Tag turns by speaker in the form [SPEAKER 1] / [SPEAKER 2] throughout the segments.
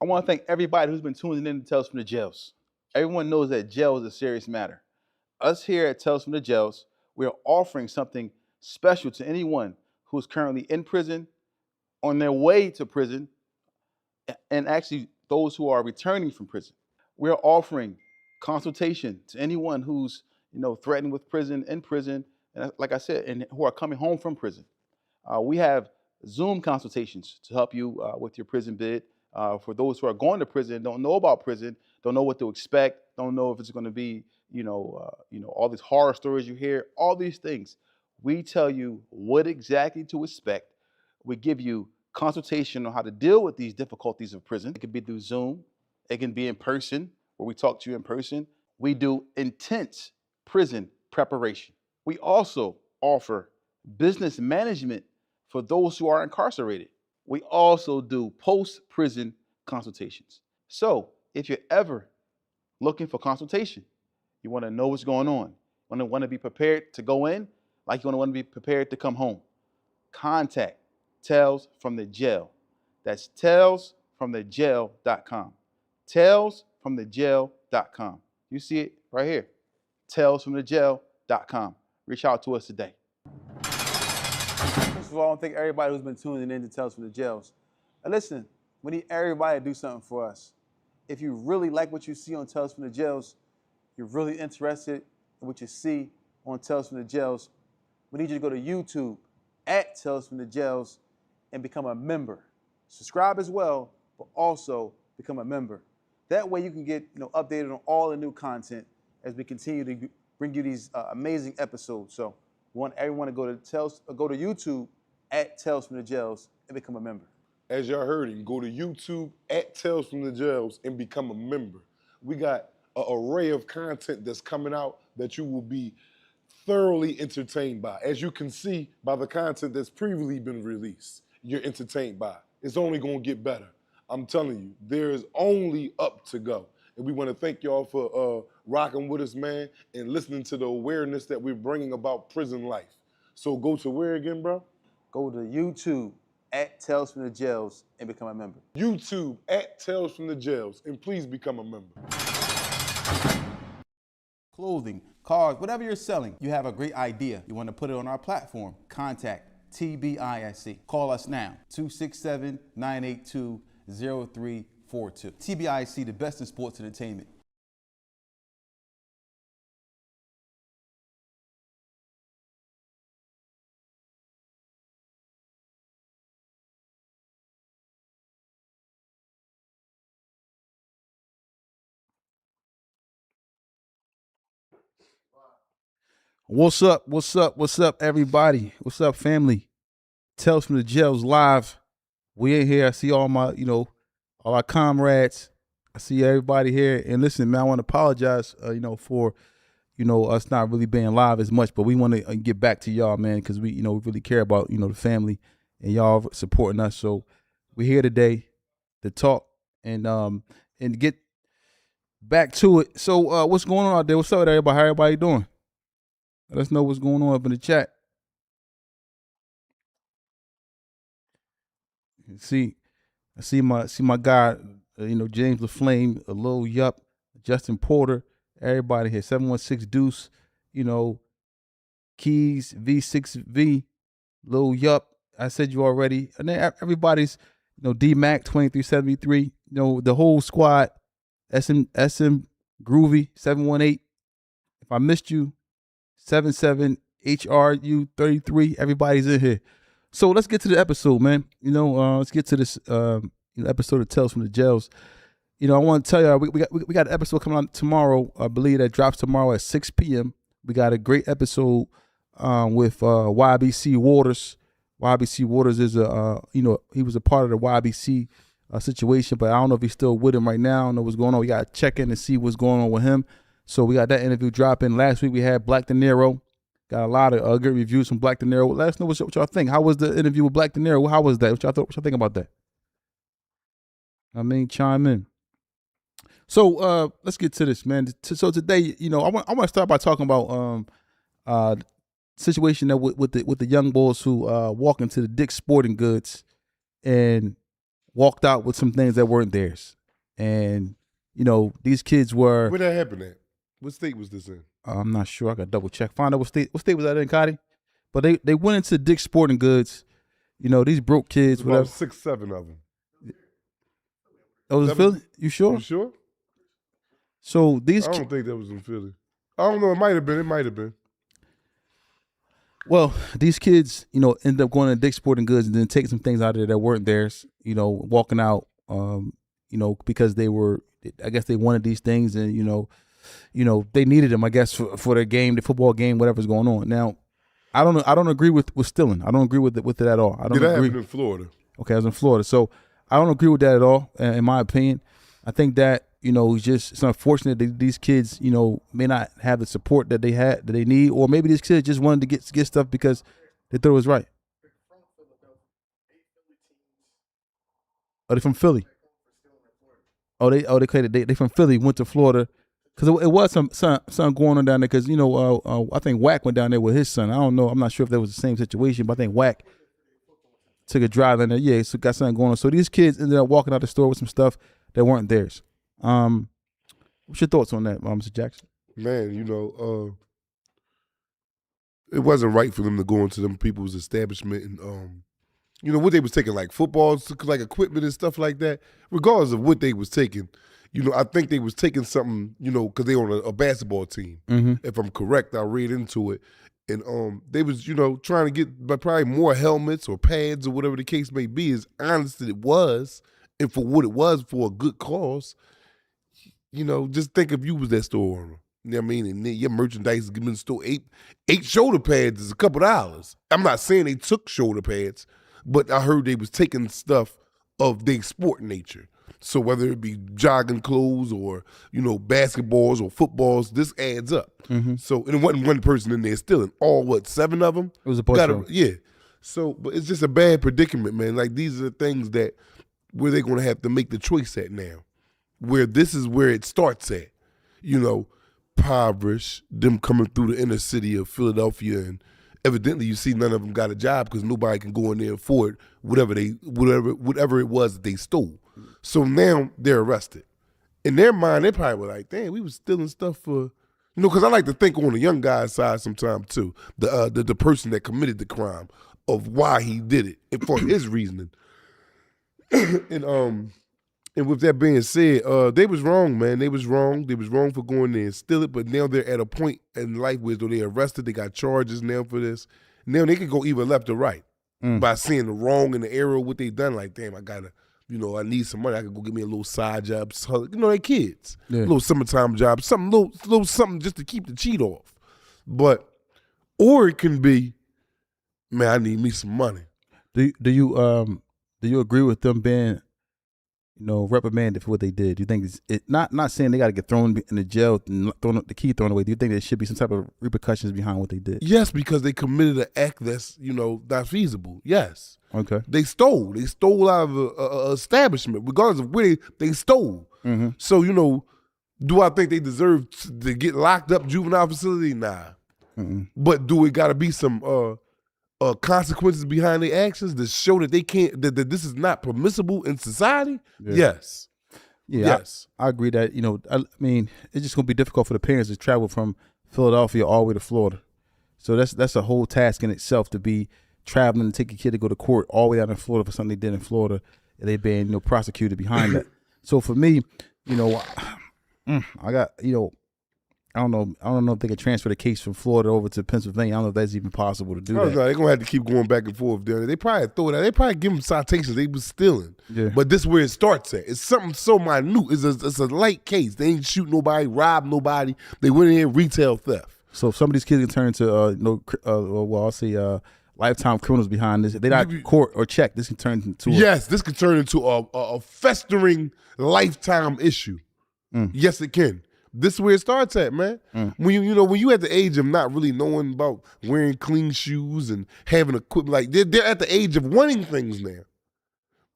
[SPEAKER 1] I want to thank everybody who's been tuning in to Tales from the Jails. Everyone knows that jail is a serious matter. Us here at Tales from the Jails, we are offering something special to anyone who is currently in prison, on their way to prison, and actually those who are returning from prison. We're offering consultation to anyone who's threatened with prison, in prison, and like I said, and who are coming home from prison. We have Zoom consultations to help you with your prison bid. For those who are going to prison, don't know about prison, don't know what to expect, don't know if it's going to be, all these horror stories you hear, all these things. We tell you what exactly to expect. We give you consultation on how to deal with these difficulties of prison. It could be through Zoom. It can be in person, where we talk to you in person. We do intense prison preparation. We also offer business management for those who are incarcerated. We also do post-prison consultations. So if you're ever looking for consultation, you want to know what's going on, want to be prepared to go in, like you want to be prepared to come home, contact Tales from the Jail. That's talesfromthejail.com. Talesfromthejail.com. You see it right here. Talesfromthejail.com. Reach out to us today. First of all, I want to thank everybody who's been tuning in to Tales from the Jails. And listen, we need everybody to do something for us. If you really like what you see on Tales from the Jails, you're really interested in what you see on Tales from the Jails, we need you to go to YouTube at Tales from the Jails and become a member. Subscribe as well, but also become a member. That way you can get updated on all the new content as we continue to bring you these amazing episodes. So we want everyone to go to YouTube at Tales from the Jails and become a member.
[SPEAKER 2] As y'all heard him, go to YouTube at Tales from the Jails and become a member. We got an array of content that's coming out that you will be thoroughly entertained by. As you can see by the content that's previously been released, you're entertained by. It's only gonna get better. I'm telling you, there is only up to go. And we want to thank y'all for rocking with us, man, and listening to the awareness that we're bringing about prison life. So go to where again, bro?
[SPEAKER 1] Go to YouTube at Tales from the Jails and become a member.
[SPEAKER 2] YouTube at Tales from the Jails, and please become a member.
[SPEAKER 1] Clothing, cars, whatever you're selling, you have a great idea. You want to put it on our platform. Contact TBISC. Call us now, 267-982-0342. TBISC, the best in sports entertainment. What's up? What's up? What's up, everybody? What's up, family? Tales from the Jails live. We in here. I see all my, all our comrades. I see everybody here. And listen, man, I want to apologize, for, us not really being live as much. But we want to get back to y'all, man, because we, we really care about, the family and y'all supporting us. So we're here today to talk and get back to it. So what's going on out there? What's up with everybody? How everybody doing? Let us know what's going on up in the chat. I see my guy, James LaFlame, a Lil Yup, Justin Porter, everybody here, 716 Deuce, Keys, V6V, Lil Yup. I said you already, and then everybody's, D Mac 2373, the whole squad, SM Groovy 718. If I missed you, 77HRU33. Everybody's in here. So let's get to the episode, man. Let's get to this episode of Tales from the Jails. I want to tell you, we got an episode coming out tomorrow. I believe that drops tomorrow at 6 p.m. We got a great episode with YBC Waters. YBC Waters is he was a part of the YBC situation, but I don't know if he's still with him right now. I don't know what's going on. We got to check in and see what's going on with him. So we got that interview dropping. Last week we had Black De Niro. Got a lot of good reviews from Black De Niro. Let us know what y'all think. How was the interview with Black De Niro? How was that? What y'all think about that? Chime in. So let's get to this, man. So today, I want to start by talking about situation that with the young boys who walk into the Dick's Sporting Goods and walked out with some things that weren't theirs. And, these kids were,
[SPEAKER 2] Where that happened at? What state was this in?
[SPEAKER 1] I'm not sure. I got to double check. Find out what state was that in, Cotty? But they went into Dick's Sporting Goods. These broke kids,
[SPEAKER 2] About
[SPEAKER 1] whatever.
[SPEAKER 2] 6, 7 of them.
[SPEAKER 1] Oh, was it Philly? You sure?
[SPEAKER 2] You sure?
[SPEAKER 1] So these
[SPEAKER 2] I don't think that was in Philly. I don't know. It might have been. It might have been.
[SPEAKER 1] Well, these kids, ended up going to Dick's Sporting Goods and then taking some things out of there that weren't theirs, walking out, because I guess they wanted these things and, they needed them, I guess, for their game, the football game, whatever's going on. Now, I don't agree with stealing. I don't agree with it at all. I don't
[SPEAKER 2] That
[SPEAKER 1] agree.
[SPEAKER 2] happened in Florida.
[SPEAKER 1] Okay, I was in Florida. So I don't agree with that at all, in my opinion. I think that, it's unfortunate that these kids, may not have the support that they need, or maybe these kids just wanted to get stuff because they thought it was right. Oh, they from Philly. They from Philly, went to Florida. Because it was something going on down there. Because, I think Wack went down there with his son. I don't know. I'm not sure if that was the same situation, but I think Wack took a drive in there. Yeah, so got something going on. So these kids ended up walking out the store with some stuff that weren't theirs. What's your thoughts on that, Mr. Jackson?
[SPEAKER 2] Man, it wasn't right for them to go into them people's establishment and what they was taking, like footballs, like equipment and stuff like that. Regardless of what they was taking, I think they was taking something, because they on a basketball team.
[SPEAKER 1] Mm-hmm.
[SPEAKER 2] If I'm correct, I read into it, and they was trying to get probably more helmets or pads or whatever the case may be. As honest as it was, and for what it was, for a good cause. Just think if you was that store owner. You know what I mean? And then your merchandise is giving the store eight shoulder pads is a couple $. I'm not saying they took shoulder pads, but I heard they was taking stuff of their sport nature. So whether it be jogging clothes or, basketballs or footballs, this adds up.
[SPEAKER 1] Mm-hmm.
[SPEAKER 2] So, and it wasn't one person in there stealing. All, 7 of them?
[SPEAKER 1] It was a bunch.
[SPEAKER 2] Yeah. So, but it's just a bad predicament, man. Like, these are the things that where they're going to have to make the choice at now. Where this is where it starts at, impoverished, them coming through the inner city of Philadelphia, and evidently you see none of them got a job because nobody can go in there and afford whatever it was that they stole. So now they're arrested. In their mind, they probably were like, "Damn, we was stealing stuff for," because I like to think on the young guy's side sometimes too, the person that committed the crime of why he did it and for his reasoning, And with that being said, they was wrong, man. They was wrong. They was wrong for going there and steal it. But now they're at a point in life where they're arrested. They got charges now for this. Now they can go either left or right by seeing the wrong and the error of what they done. Like, damn, I gotta, I need some money. I could go get me a little side job. They kids, a little summertime job, something, little something just to keep the cheat off. Or it can be, man, I need me some money.
[SPEAKER 1] Do you agree with them being, reprimanded for what they did? Do you think it's not saying they got to get thrown in the jail, and the key thrown away? Do you think there should be some type of repercussions behind what they did?
[SPEAKER 2] Yes, because they committed an act that's not feasible. Yes.
[SPEAKER 1] Okay.
[SPEAKER 2] They stole out of a establishment, regardless of where they stole.
[SPEAKER 1] Mm-hmm.
[SPEAKER 2] So do I think they deserve to get locked up juvenile facility? Nah.
[SPEAKER 1] Mm-mm.
[SPEAKER 2] But do it got to be some consequences behind their actions to show that they can't that this is not permissible in society?
[SPEAKER 1] Yeah.
[SPEAKER 2] Yes.
[SPEAKER 1] Yeah,
[SPEAKER 2] yes.
[SPEAKER 1] I agree that I mean it's just gonna be difficult for the parents to travel from Philadelphia all the way to Florida. So that's a whole task in itself to be traveling to take a kid to go to court all the way down in Florida for something they did in Florida, and they being prosecuted behind that. So for me, I got I don't know if they can transfer the case from Florida over to Pennsylvania. I don't know if that's even possible to do that.
[SPEAKER 2] No, they're gonna have to keep going back and forth there. They probably throw it out. They probably give them citations. They was stealing.
[SPEAKER 1] Yeah.
[SPEAKER 2] But this is where it starts at. It's something so minute. It's a light case. They ain't shoot nobody, rob nobody. They went in here retail theft.
[SPEAKER 1] So if some of these kids can turn into I'll say lifetime criminals behind this. If they're not court or checked, this can turn into
[SPEAKER 2] this could turn into a festering lifetime issue. Yes, it can. This is where it starts at, man. When you at the age of not really knowing about wearing clean shoes and having equipment, like they're at the age of wanting things now,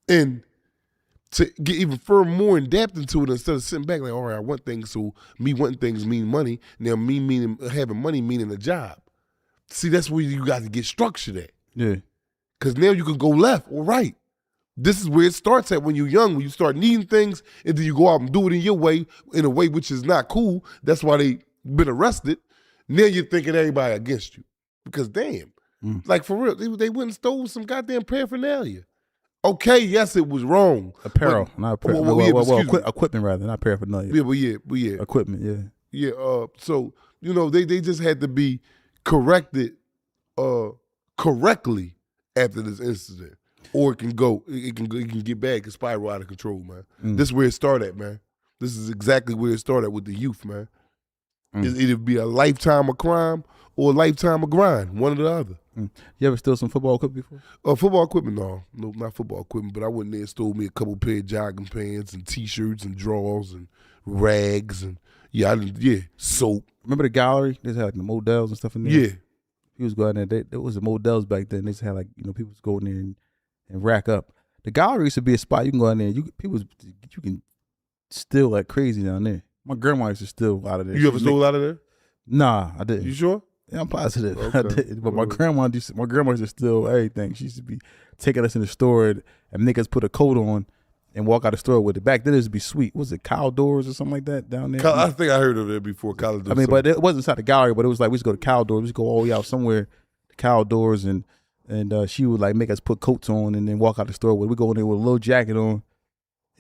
[SPEAKER 2] and to get even further more in depth into it instead of sitting back like, all right, I want things, so me wanting things mean money. Now me meaning having money meaning a job. See, that's where you got to get structured at.
[SPEAKER 1] Yeah.
[SPEAKER 2] Because now you can go left or right. This is where it starts at when you're young, when you start needing things, and then you go out and do it in your way, in a way which is not cool. That's why they been arrested. Now you're thinking everybody against you. Because damn, like for real, they went and stole some goddamn paraphernalia. Okay, yes, it was wrong.
[SPEAKER 1] Apparel, not apparel.
[SPEAKER 2] Well,
[SPEAKER 1] equipment rather, not paraphernalia.
[SPEAKER 2] Yeah.
[SPEAKER 1] Equipment, yeah.
[SPEAKER 2] Yeah, so, you know, they just had to be corrected correctly after this incident. Or it can get bad, it can spiral out of control, man. This is where it started, man. This is exactly where it started with the youth, man. It'd be a lifetime of crime or a lifetime of grind, one or the other.
[SPEAKER 1] You ever steal some football equipment before?
[SPEAKER 2] Football equipment, no, not football equipment. But I went there and stole me a couple pair of jogging pants and T-shirts and drawers and rags and soap.
[SPEAKER 1] Remember the gallery? They had like the Models and stuff in there.
[SPEAKER 2] Yeah,
[SPEAKER 1] he was going there. There was the Models back then. They just had like people was going there and rack up. The gallery used to be a spot you can go in there. You can steal like crazy down there. My grandma used to steal out of there.
[SPEAKER 2] You ever stole out of there?
[SPEAKER 1] Nah, I didn't.
[SPEAKER 2] You sure?
[SPEAKER 1] Yeah, I'm positive.
[SPEAKER 2] Okay.
[SPEAKER 1] I did. But my grandma used to steal everything. She used to be taking us in the store and make us put a coat on and walk out the store with it. Back then it used to be sweet. Was it Cow Doors or something like that down there?
[SPEAKER 2] I think I heard of it before. Cow Doors.
[SPEAKER 1] I mean, but it wasn't inside the gallery, but it was like we used to go to Cow Doors. We used to go all the way out somewhere to Cow Doors and she would like make us put coats on and then walk out the store with. We go in there with a little jacket on.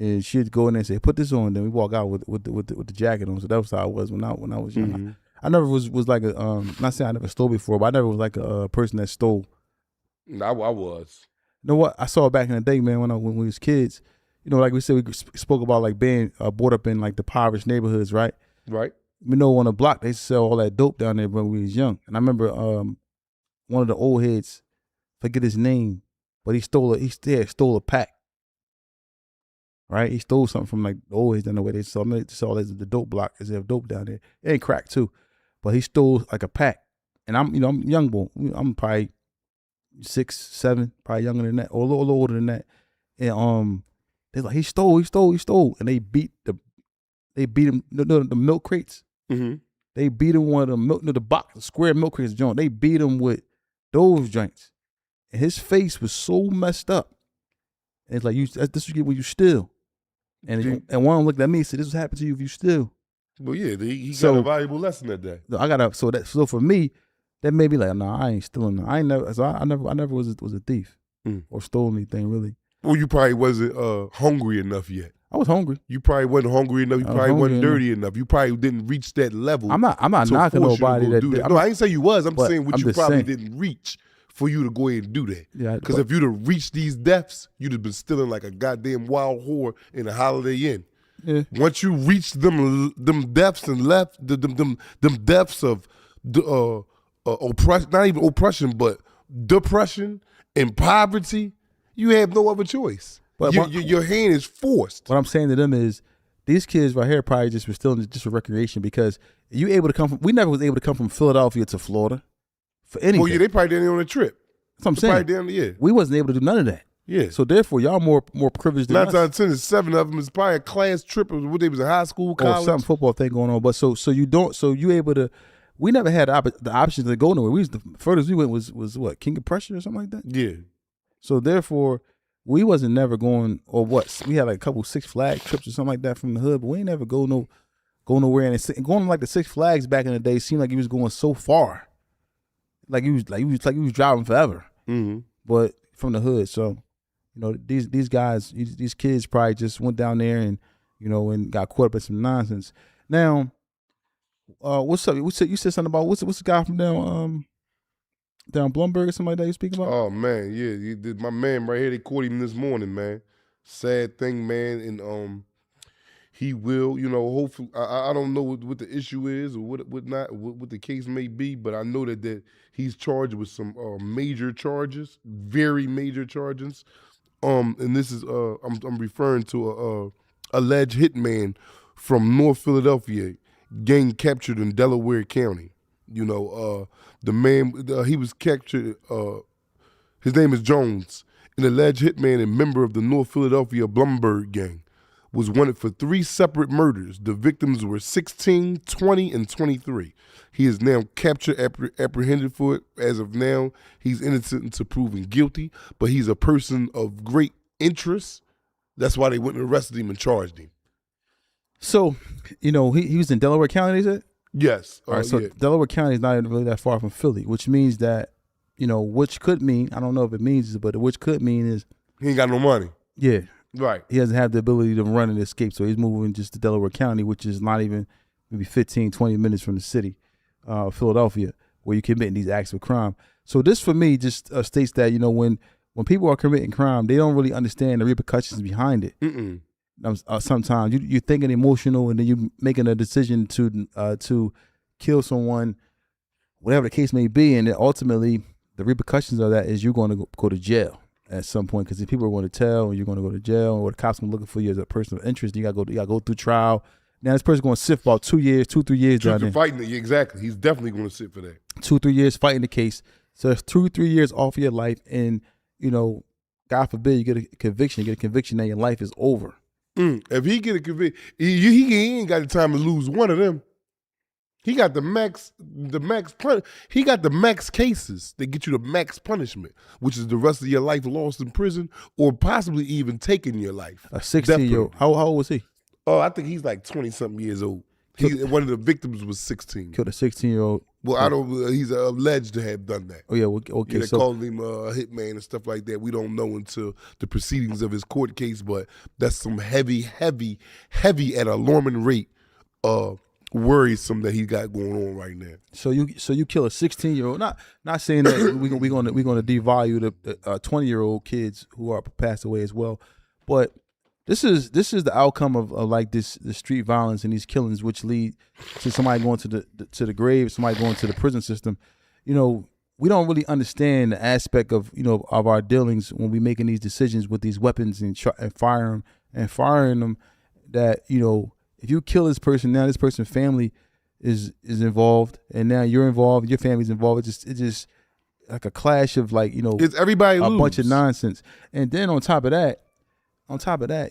[SPEAKER 1] And she'd go in there and say, "Put this on." Then we walk out with the jacket on. So that was how it was when I was young.
[SPEAKER 2] Mm-hmm.
[SPEAKER 1] I never was like a not saying I never stole before, but I never was like a person that stole.
[SPEAKER 2] I was.
[SPEAKER 1] You know what? I saw it back in the day, man. When we was kids, like we said, we spoke about like being brought up in like the impoverished neighborhoods, right?
[SPEAKER 2] Right.
[SPEAKER 1] On the block they used to sell all that dope down there when we was young. And I remember one of the old heads, forget his name, but he stole a pack. Right, he stole something from like the old heads down the way they saw the dope block because they have dope down there. It ain't crack too, but he stole like a pack. And I'm young boy. I'm probably 6, 7, probably younger than that, or a little older than that. And they're like, he stole, and they beat him. The milk crates.
[SPEAKER 2] Mm-hmm.
[SPEAKER 1] They beat him with the square milk crates joint. They beat him with those joints, and his face was so messed up. And it's like this you get when you steal. And one of them looked at me and said, "This what happened to you if you steal."
[SPEAKER 2] Well, yeah, he got a valuable lesson that day.
[SPEAKER 1] So for me, that made me like, no, I ain't stealing. I never was a thief or stole anything really.
[SPEAKER 2] Well, you probably wasn't hungry enough yet.
[SPEAKER 1] I was hungry.
[SPEAKER 2] You probably wasn't hungry enough. You probably wasn't dirty enough. You probably didn't reach that level.
[SPEAKER 1] I'm not knocking nobody that did.
[SPEAKER 2] No, I ain't say you was. I'm saying what you probably
[SPEAKER 1] saying.
[SPEAKER 2] didn't reach for you to go ahead and do that.
[SPEAKER 1] Yeah,
[SPEAKER 2] because if you'd have reached these depths, you'd have been stealing like a goddamn wild whore in a Holiday Inn.
[SPEAKER 1] Yeah.
[SPEAKER 2] Once you reach them depths and left them depths of oppression, not even oppression, but depression and poverty, you have no other choice. But your hand is forced.
[SPEAKER 1] What I'm saying to them is, these kids right here probably just were still just for recreation because we never was able to come from Philadelphia to Florida for anything.
[SPEAKER 2] Well, yeah, they probably didn't on a trip.
[SPEAKER 1] That's what I'm saying. We wasn't able to do none of that.
[SPEAKER 2] Yeah.
[SPEAKER 1] So therefore, y'all more privileged than us.
[SPEAKER 2] 9 times 10 is 7 of them is probably a class trip. What they was in high school, college,
[SPEAKER 1] or some football thing going on. But so you able to. We never had the option to go nowhere. The furthest we went was what, King of Prussia or something like that.
[SPEAKER 2] Yeah.
[SPEAKER 1] So therefore, we wasn't never going, or what? We had like a couple Six Flags trips or something like that from the hood, but we ain't never go nowhere. And going like the Six Flags back in the day seemed like he was going so far. Like he was driving forever, but from the hood. So, these guys, these kids probably just went down there and and got caught up in some nonsense. Now, what's up? You said something about what's the guy from down Blumberg or something like that you speaking about?
[SPEAKER 2] Oh man, yeah, my man right here. They caught him this morning, man. Sad thing, man, and he will, hopefully, I don't know what the issue is or what the case may be, but I know that he's charged with some major charges, very major charges. And this is I'm referring to a alleged hitman from North Philadelphia, gang captured in Delaware County. The man he was captured. His name is Jones, an alleged hitman and member of the North Philadelphia Blumberg gang. Was wanted for 3 separate murders. The victims were 16, 20, and 23. He is now captured, apprehended for it. As of now, he's innocent until proven guilty, but he's a person of great interest. That's why they went and arrested him and charged him.
[SPEAKER 1] So, he was in Delaware County, they said?
[SPEAKER 2] Yes.
[SPEAKER 1] All right, so
[SPEAKER 2] yeah.
[SPEAKER 1] Delaware County is not even really that far from Philly, which means that, which could mean, I don't know if it means this, but which could mean is,
[SPEAKER 2] He ain't got no money.
[SPEAKER 1] yeah,
[SPEAKER 2] Right.
[SPEAKER 1] he doesn't have the ability to run and escape. So he's moving just to Delaware County, which is not even maybe 15, 20 minutes from the city, Philadelphia, where you're committing these acts of crime. So this, for me, just states that, when people are committing crime, they don't really understand the repercussions behind it. Sometimes you're thinking emotional, and then you're making a decision to kill someone, whatever the case may be, and then ultimately the repercussions of that is you're going to go to jail at some point, because if people are going to tell, and you're going to go to jail, or the cops are looking for you as a person of interest, you got to go through trial. Now this person's going to sit for about 2 years, 2-3 years down there.
[SPEAKER 2] Fighting it, exactly. He's definitely going to sit for that.
[SPEAKER 1] 2-3 years fighting the case. So it's 2-3 years off your life, and God forbid you get a conviction. Now your life is over.
[SPEAKER 2] If he get a conviction, he ain't got the time to lose one of them. He got the max. He got the max cases that get you the max punishment, which is the rest of your life lost in prison, or possibly even taking your life.
[SPEAKER 1] A 16-year-old. How old was he?
[SPEAKER 2] Oh, I think he's like 20-something years old. One of the victims was 16.
[SPEAKER 1] Killed a 16-year-old.
[SPEAKER 2] Well, I don't. He's alleged to have done that.
[SPEAKER 1] Oh yeah, okay.
[SPEAKER 2] Yeah, they called him a hitman and stuff like that. We don't know until the proceedings of his court case, but that's some heavy at alarming rate, worrisome that he got going on right now.
[SPEAKER 1] So you kill a 16-year-old. Not saying that we're gonna devalue the 20-year-old kids who are passed away as well, but this is the outcome of like the street violence and these killings, which lead to somebody going to the grave, somebody going to the prison system. We don't really understand the aspect of of our dealings when we making these decisions with these weapons and firing them. That if you kill this person, now this person's family is involved, and now you're involved, your family's involved. It's just like a clash of
[SPEAKER 2] it's everybody
[SPEAKER 1] a
[SPEAKER 2] lose.
[SPEAKER 1] bunch of nonsense, and then on top of that,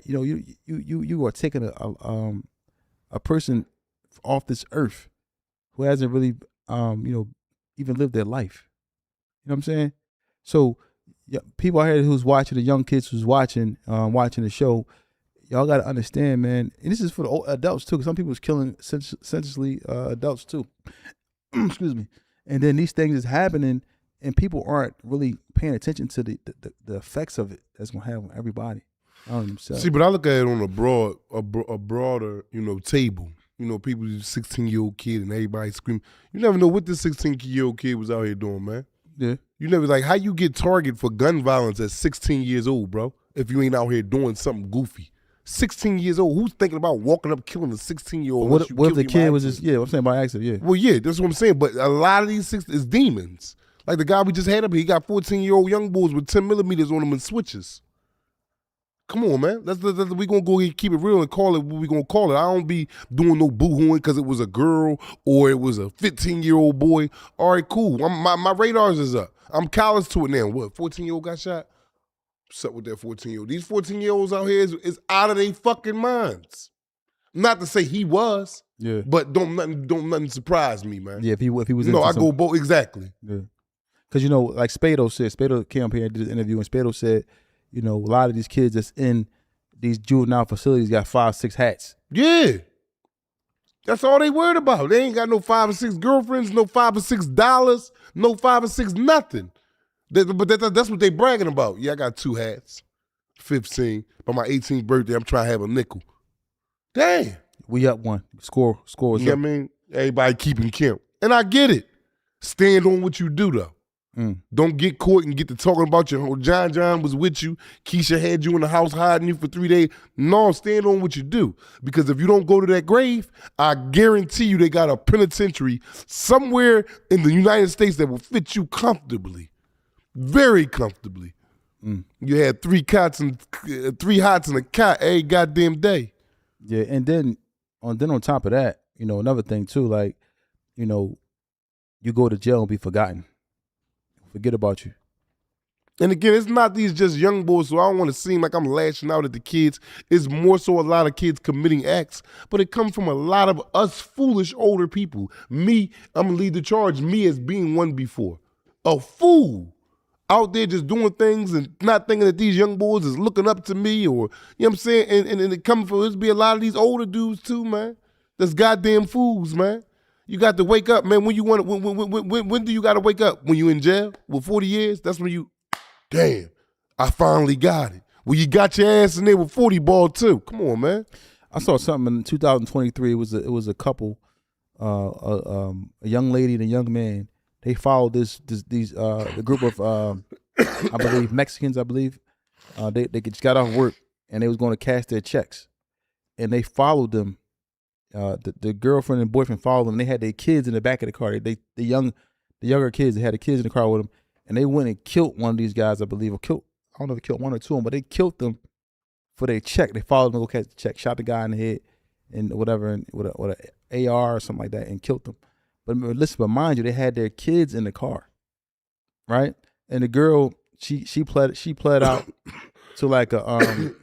[SPEAKER 1] you are taking a person off this earth who hasn't really even lived their life. You know what I'm saying? So people out here who's watching, the young kids who's watching the show, y'all got to understand, man. And this is for the adults too, because some people's killing senselessly adults too. Excuse me. And then these things is happening, and people aren't really paying attention to the effects of it that's gonna have on everybody.
[SPEAKER 2] See, but I look at it on a broader, table. People, 16-year-old kid and everybody screaming. You never know what this 16-year-old kid was out here doing, man.
[SPEAKER 1] Yeah.
[SPEAKER 2] You never how you get targeted for gun violence at 16 years old, bro, if you ain't out here doing something goofy. 16 years old, who's thinking about walking up killing a 16-year-old?
[SPEAKER 1] What if the kid was just, I'm saying by accident, yeah.
[SPEAKER 2] Well, yeah, that's what I'm saying. But a lot of these is demons. Like the guy we just had up here, he got 14-year-old young boys with 10 millimeters on them and switches. Come on, man. We gonna go ahead and keep it real and call it what we gonna call it. I don't be doing no boo-hooing because it was a girl or it was a 15-year-old boy. All right, cool. My radars is up. I'm callous to it now. What, 14-year-old got shot? What's up with that 14-year-old? These 14-year-olds out here is out of their fucking minds. Not to say he was,
[SPEAKER 1] yeah,
[SPEAKER 2] but don't nothing surprise me, man.
[SPEAKER 1] Yeah, if he was
[SPEAKER 2] no, I go both exactly.
[SPEAKER 1] Yeah, because like Spado came up here and did an interview, and Spado said, a lot of these kids that's in these juvenile facilities got 5-6 hats.
[SPEAKER 2] Yeah. That's all they worried about. They ain't got no 5 or 6 girlfriends, no $5 or $6, no 5 or 6 nothing. But that's what they bragging about. Yeah, I got 2 hats. 15. By my 18th birthday, I'm trying to have a nickel. Damn.
[SPEAKER 1] We up one. Score was
[SPEAKER 2] you know
[SPEAKER 1] up.
[SPEAKER 2] What I mean? Everybody keeping count. And I get it. Stand on what you do, though. Don't get caught and get to talking about your John was with you. Keisha had you in the house hiding you for 3 days. No, stand on what you do. Because if you don't go to that grave, I guarantee you they got a penitentiary somewhere in the United States that will fit you comfortably. Very comfortably. You had 3 hots and a cot every goddamn day.
[SPEAKER 1] Yeah, and then on top of that, another thing too, like, you go to jail and be forgotten. Forget about you.
[SPEAKER 2] And again, it's not these just young boys, so I don't want to seem like I'm lashing out at the kids. It's more so a lot of kids committing acts, but it comes from a lot of us foolish older people. Me, I'm going to lead the charge, me as being one before. A fool.
[SPEAKER 3] out there just doing things and not thinking that these young boys is looking up to me or, you know what I'm saying? And it coming from, there's be a lot of these older dudes too, man. That's goddamn fools, man. You got to wake up, man. When you want to, when do you got to wake up? When you in jail with 40 years? That's when you, damn, I finally got it. Well, you got your ass in there with 40 ball too. Come on, man.
[SPEAKER 1] I saw something in 2023. It was a couple, a young lady and a young man. They followed the group of I believe Mexicans. I believe they just got off work and they was going to cash their checks, and they followed them. The girlfriend and boyfriend followed them. And they had their kids in the back of the car. The younger kids. They had the kids in the car with them, and they went and killed one of these guys. I believe, or killed. I don't know if they killed one or two of them, but they killed them for their check. They followed them to go catch the check, shot the guy in the head, and whatever, and with a AR or something like that, and killed them. But mind you, they had their kids in the car, right? And the girl, she pled out to like a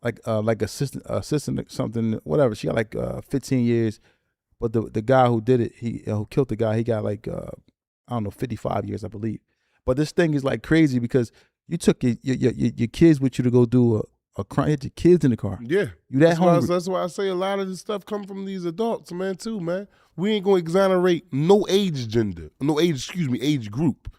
[SPEAKER 1] like assistant or something, whatever. She got like 15 years, but the guy who did it, who killed the guy, he got like I don't know, 55 years, I believe. But this thing is like crazy because you took your kids with you to go do a crime. You had your kids in the car.
[SPEAKER 3] Yeah,
[SPEAKER 1] you that hungry.
[SPEAKER 3] That's why I say a lot of this stuff come from these adults, man. Too, man. We ain't gonna exonerate no age group,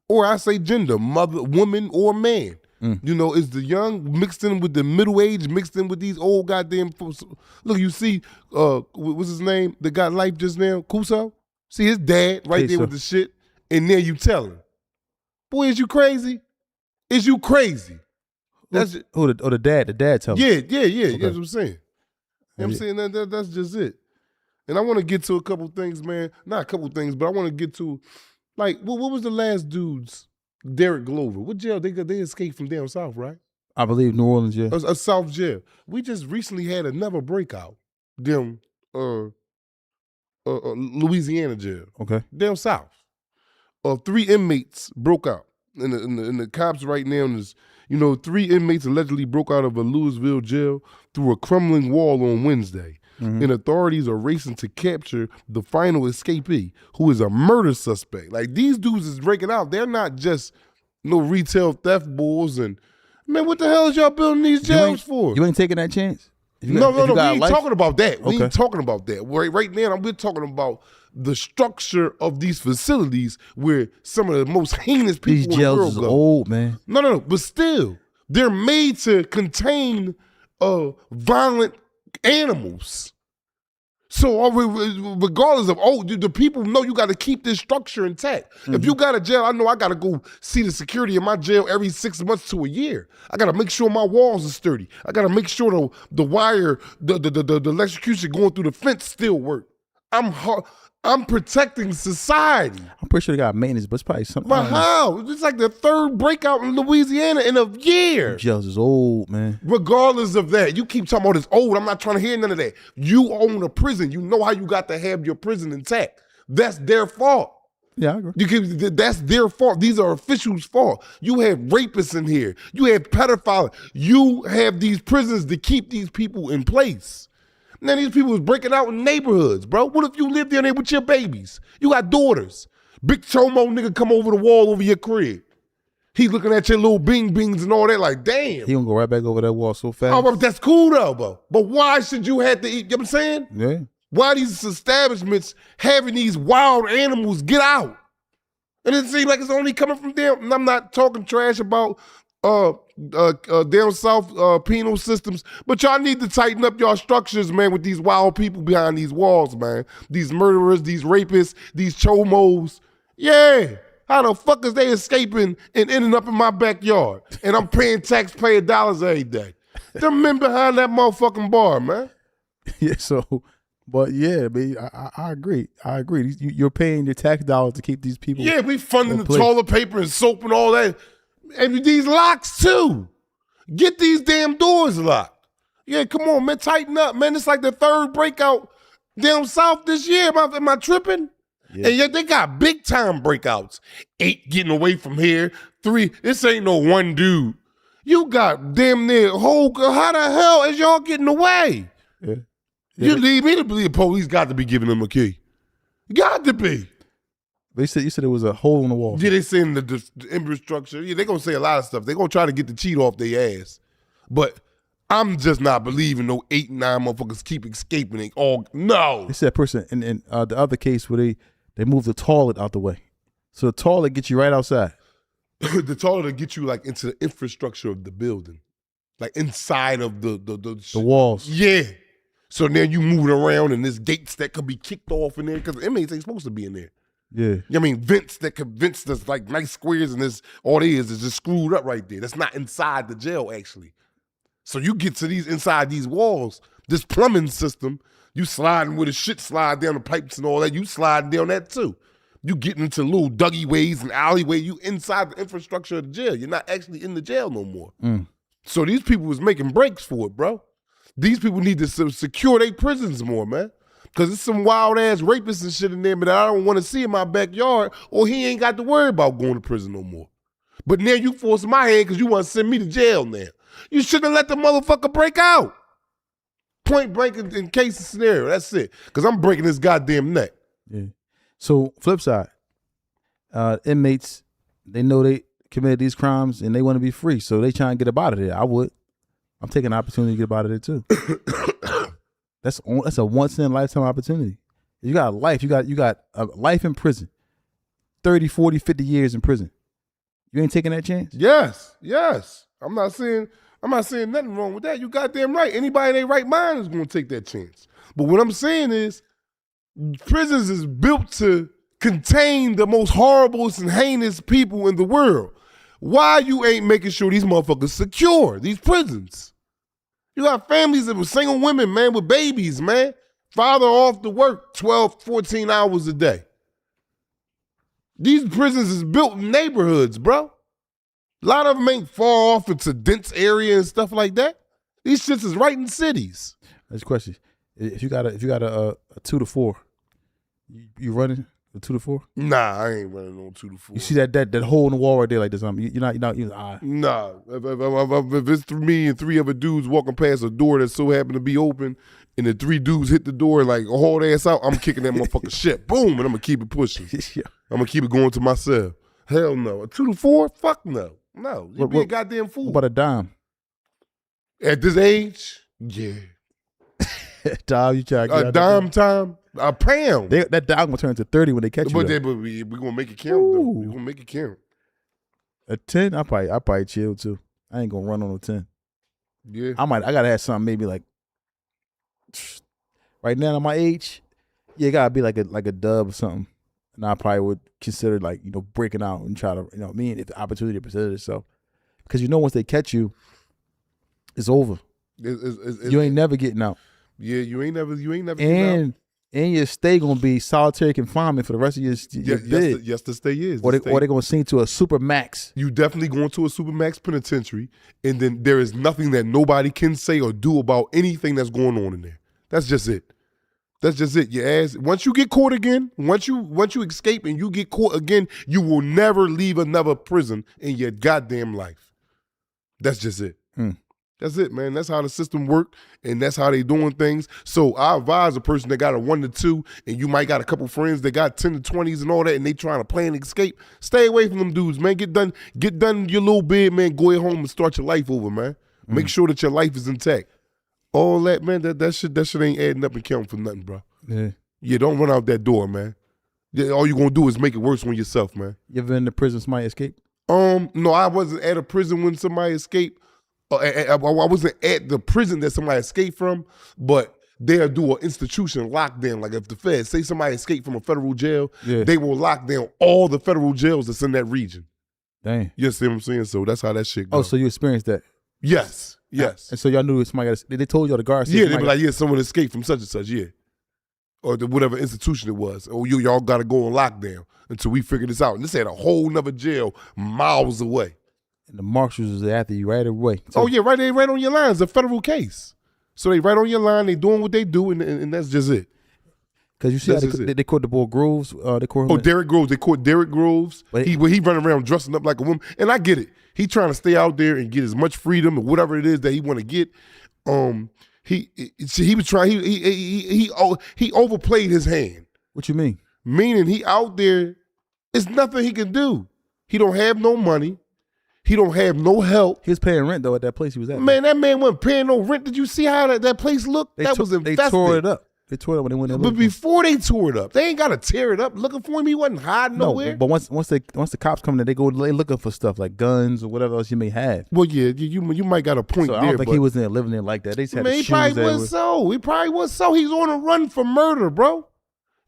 [SPEAKER 3] or I say gender, mother, woman, or man. You know, it's the young mixed in with the middle age, mixed in with these old goddamn folks. Look, you see, what's his name that got life just now? Kuso? See his dad right there with the shit, and then you tell him, boy, is you crazy? Is you crazy? That's
[SPEAKER 1] the dad. The dad tell him.
[SPEAKER 3] Yeah.
[SPEAKER 1] Okay.
[SPEAKER 3] That's what I'm saying. You know what I'm saying? That's just it. And I want to get to a couple things, man. Not a couple things, but I want to get to, like, what was the last dude's? Derek Glover. What jail? They escaped from down south, right?
[SPEAKER 1] I believe New Orleans jail.
[SPEAKER 3] A South jail. We just recently had another breakout. Them Louisiana jail.
[SPEAKER 1] Okay.
[SPEAKER 3] Down south. 3 inmates broke out. And the cops right now is, 3 inmates allegedly broke out of a Louisville jail through a crumbling wall on Wednesday. Mm-hmm. And authorities are racing to capture the final escapee, who is a murder suspect. Like, these dudes is breaking out. They're not just no retail theft bulls. And, man, what the hell is y'all building these jails for?
[SPEAKER 1] You ain't taking that chance?
[SPEAKER 3] No, we ain't talking about that.
[SPEAKER 1] Okay.
[SPEAKER 3] We ain't talking about that. Right now, we're talking about the structure of these facilities where some of the most heinous people
[SPEAKER 1] these
[SPEAKER 3] in the
[SPEAKER 1] jails
[SPEAKER 3] world
[SPEAKER 1] is
[SPEAKER 3] go.
[SPEAKER 1] Old, man.
[SPEAKER 3] No, but still, they're made to contain violent animals. So regardless of, the people know you got to keep this structure intact. Mm-hmm. If you got a jail, I know I got to go see the security in my jail every 6 months to a year. I got to make sure my walls are sturdy. I got to make sure the wire, the electrocution going through the fence still work. I'm protecting society.
[SPEAKER 1] I'm pretty sure they got maintenance, but it's probably something.
[SPEAKER 3] But how? It's like the 3rd breakout in Louisiana in a year.
[SPEAKER 1] Jails is old, man.
[SPEAKER 3] Regardless of that, you keep talking about it's old. I'm not trying to hear none of that. You own a prison. You know how you got to have your prison intact. That's their fault.
[SPEAKER 1] Yeah, I agree.
[SPEAKER 3] That's their fault. These are officials' fault. You have rapists in here. You have pedophiles. You have these prisons to keep these people in place. Now these people is breaking out in neighborhoods, bro. What if you live there with your babies? You got daughters. Big chomo nigga come over the wall over your crib. He looking at your little bings and all that like, damn.
[SPEAKER 1] He gonna go right back over that wall so fast.
[SPEAKER 3] Oh, but that's cool though, bro. But why should you have to eat? You know what I'm saying?
[SPEAKER 1] Yeah.
[SPEAKER 3] Why these establishments having these wild animals get out? And it seems like it's only coming from them. And I'm not talking trash about down south penal systems, but y'all need to tighten up y'all structures, man, with these wild people behind these walls, man. These murderers, these rapists, these chomos. Yeah. How the fuck is they escaping and ending up in my backyard? And I'm paying taxpayer dollars every day. Them men behind that motherfucking bar, man.
[SPEAKER 1] Yeah, so, but yeah, man, I agree. I agree. You're paying your tax dollars to keep these people.
[SPEAKER 3] Yeah, we funding the toilet paper and soap and all that. And these locks too. Get these damn doors locked. Yeah, come on, man, tighten up, man. It's like the 3rd breakout down south this year. Am I tripping? Yeah. And yet they got big time breakouts. 8 getting away from here. 3, this ain't no one dude. You got damn near whole, how the hell is y'all getting away?
[SPEAKER 1] Yeah.
[SPEAKER 3] You lead me to believe the police got to be giving them a key. Got to be.
[SPEAKER 1] But you said it was a hole in the wall.
[SPEAKER 3] Yeah, they saying the infrastructure. Yeah, they gonna say a lot of stuff. They gonna try to get the cheat off their ass. But I'm just not believing no 8, 9 motherfuckers keep escaping. They all no.
[SPEAKER 1] They said a person in the other case where they moved the toilet out the way. So the toilet gets you right outside.
[SPEAKER 3] The toilet to get you like into the infrastructure of the building, like inside of the
[SPEAKER 1] walls.
[SPEAKER 3] Yeah. So now you moving around and there's gates that could be kicked off in there because the inmates ain't supposed to be in there.
[SPEAKER 1] Yeah.
[SPEAKER 3] I mean, vents that's like nice squares and this all it is just screwed up right there. That's not inside the jail actually. So you get to inside these walls, this plumbing system, you sliding with a shit slide down the pipes and all that, you sliding down that too. You getting into little Dougie ways and alleyway, you inside the infrastructure of the jail. You're not actually in the jail no more. So these people was making breaks for it, bro. These people need to secure their prisons more, man. Because there's some wild ass rapists and shit in there, but I don't want to see in my backyard, or he ain't got to worry about going to prison no more. But now you forcing my hand because you want to send me to jail now. You shouldn't have let the motherfucker break out. Point blank in case of scenario. That's it. Because I'm breaking his goddamn neck.
[SPEAKER 1] Yeah. So flip side, inmates, they know they committed these crimes and they want to be free, so they trying to get up out of there. I would. I'm taking an opportunity to get up out of there too. That's a once in a lifetime opportunity. You got a life. You got a life in prison. 30, 40, 50 years in prison. You ain't taking that chance?
[SPEAKER 3] Yes. I'm not saying nothing wrong with that. You goddamn right. Anybody in their right mind is gonna take that chance. But what I'm saying is, prisons is built to contain the most horrible and heinous people in the world. Why you ain't making sure these motherfuckers secure these prisons? You got families that were single women, man, with babies, man. Father off to work 12, 14 hours a day. These prisons is built in neighborhoods, bro. A lot of them ain't far off into dense area and stuff like that. These shits is right in cities.
[SPEAKER 1] That's a question. If you got a 2 to 4, you running a 2 to 4?
[SPEAKER 3] Nah, I ain't running on 2 to 4.
[SPEAKER 1] You see that hole in the wall right there like this? You're not.
[SPEAKER 3] Nah, if it's me and 3 other dudes walking past a door that so happened to be open, and the 3 dudes hit the door and like haul their ass out, I'm kicking that motherfucker shit. Boom, and I'm gonna keep it pushing. I'm gonna keep it going to myself. Hell no. A 2 to 4? Fuck no. No, you be a goddamn fool.
[SPEAKER 1] What about a dime?
[SPEAKER 3] At this age, yeah.
[SPEAKER 1] Dime, you try to get
[SPEAKER 3] a dime time, a pound.
[SPEAKER 1] That dime will turn to 30 when they catch you.
[SPEAKER 3] But we gonna make it count though. We gonna make it count.
[SPEAKER 1] A 10, I probably chill too. I ain't gonna run on a 10.
[SPEAKER 3] Yeah.
[SPEAKER 1] I gotta have something maybe like right now at my age, yeah, it gotta be like a dub or something. And I probably would consider like, breaking out and try to, if the opportunity presented itself. Because once they catch you, it's over. You ain't never getting out.
[SPEAKER 3] Yeah, you ain't never getting out.
[SPEAKER 1] And your stay gonna be solitary confinement for the rest of your bid.
[SPEAKER 3] Yes, the stay is.
[SPEAKER 1] Or they gonna send to a super max.
[SPEAKER 3] You definitely going to a super max penitentiary, and then there is nothing that nobody can say or do about anything that's going on in there. That's just it. That's just it. Your ass. Once you get caught again, once you escape and you get caught again, you will never leave another prison in your goddamn life. That's just it. That's it, man. That's how the system works, and that's how they doing things. So I advise a person that got a 1 to 2, and you might got a couple friends that got 10 to 20s and all that, and they trying to plan and escape. Stay away from them dudes, man. Get done your little bid, man. Go home and start your life over, man. Make sure that your life is intact. All that, man, that shit ain't adding up and counting for nothing, bro. Yeah, don't run out that door, man. Yeah, all you gonna do is make it worse on yourself, man.
[SPEAKER 1] You ever in the prison somebody escaped?
[SPEAKER 3] No, I wasn't at a prison when somebody escaped. I wasn't at the prison that somebody escaped from, but they'll do an institution lockdown. Like if the feds say somebody escaped from a federal jail, they will lock down all the federal jails that's in that region.
[SPEAKER 1] Dang.
[SPEAKER 3] You see what I'm saying? So that's how that shit goes.
[SPEAKER 1] Oh, so you experienced that?
[SPEAKER 3] Yes.
[SPEAKER 1] And so y'all knew somebody they told y'all the guards.
[SPEAKER 3] Yeah, they be like, yeah, someone escaped from such and such, yeah. Or whatever institution it was. Or y'all got to go on lockdown until we figure this out. And this had a whole nother jail miles away.
[SPEAKER 1] And the marshals was after you right away.
[SPEAKER 3] So, yeah, right on your line. It's a federal case. So they right on your line. They doing what they do, and that's just it.
[SPEAKER 1] Because you see how they caught the boy Groves. They caught him.
[SPEAKER 3] Derrick Groves. They caught Derrick Groves. He running around dressing up like a woman. And I get it. He trying to stay out there and get as much freedom or whatever it is that he want to get. He was trying. He overplayed his hand.
[SPEAKER 1] What you mean?
[SPEAKER 3] Meaning he out there It's nothing he can do. He don't have no money. He don't have no help.
[SPEAKER 1] He was paying rent though at that place he was at.
[SPEAKER 3] Man, that man wasn't paying no rent. Did you see how that place looked?
[SPEAKER 1] They
[SPEAKER 3] That
[SPEAKER 1] to-
[SPEAKER 3] was
[SPEAKER 1] They
[SPEAKER 3] infested.
[SPEAKER 1] tore it up. They tore it up when they went there.
[SPEAKER 3] But
[SPEAKER 1] looking for him.
[SPEAKER 3] before they tore it up, they ain't got to tear it up. Looking for him, he wasn't hiding
[SPEAKER 1] No,
[SPEAKER 3] nowhere.
[SPEAKER 1] but once the cops come in, they looking for stuff like guns or whatever else you may have.
[SPEAKER 3] Well, yeah, you might got a point
[SPEAKER 1] So I
[SPEAKER 3] there.
[SPEAKER 1] don't think
[SPEAKER 3] but
[SPEAKER 1] he was in there living there like that. They just had
[SPEAKER 3] man,
[SPEAKER 1] the
[SPEAKER 3] he
[SPEAKER 1] shoes
[SPEAKER 3] probably
[SPEAKER 1] everywhere.
[SPEAKER 3] was so. He probably was so. He's on a run for murder, bro.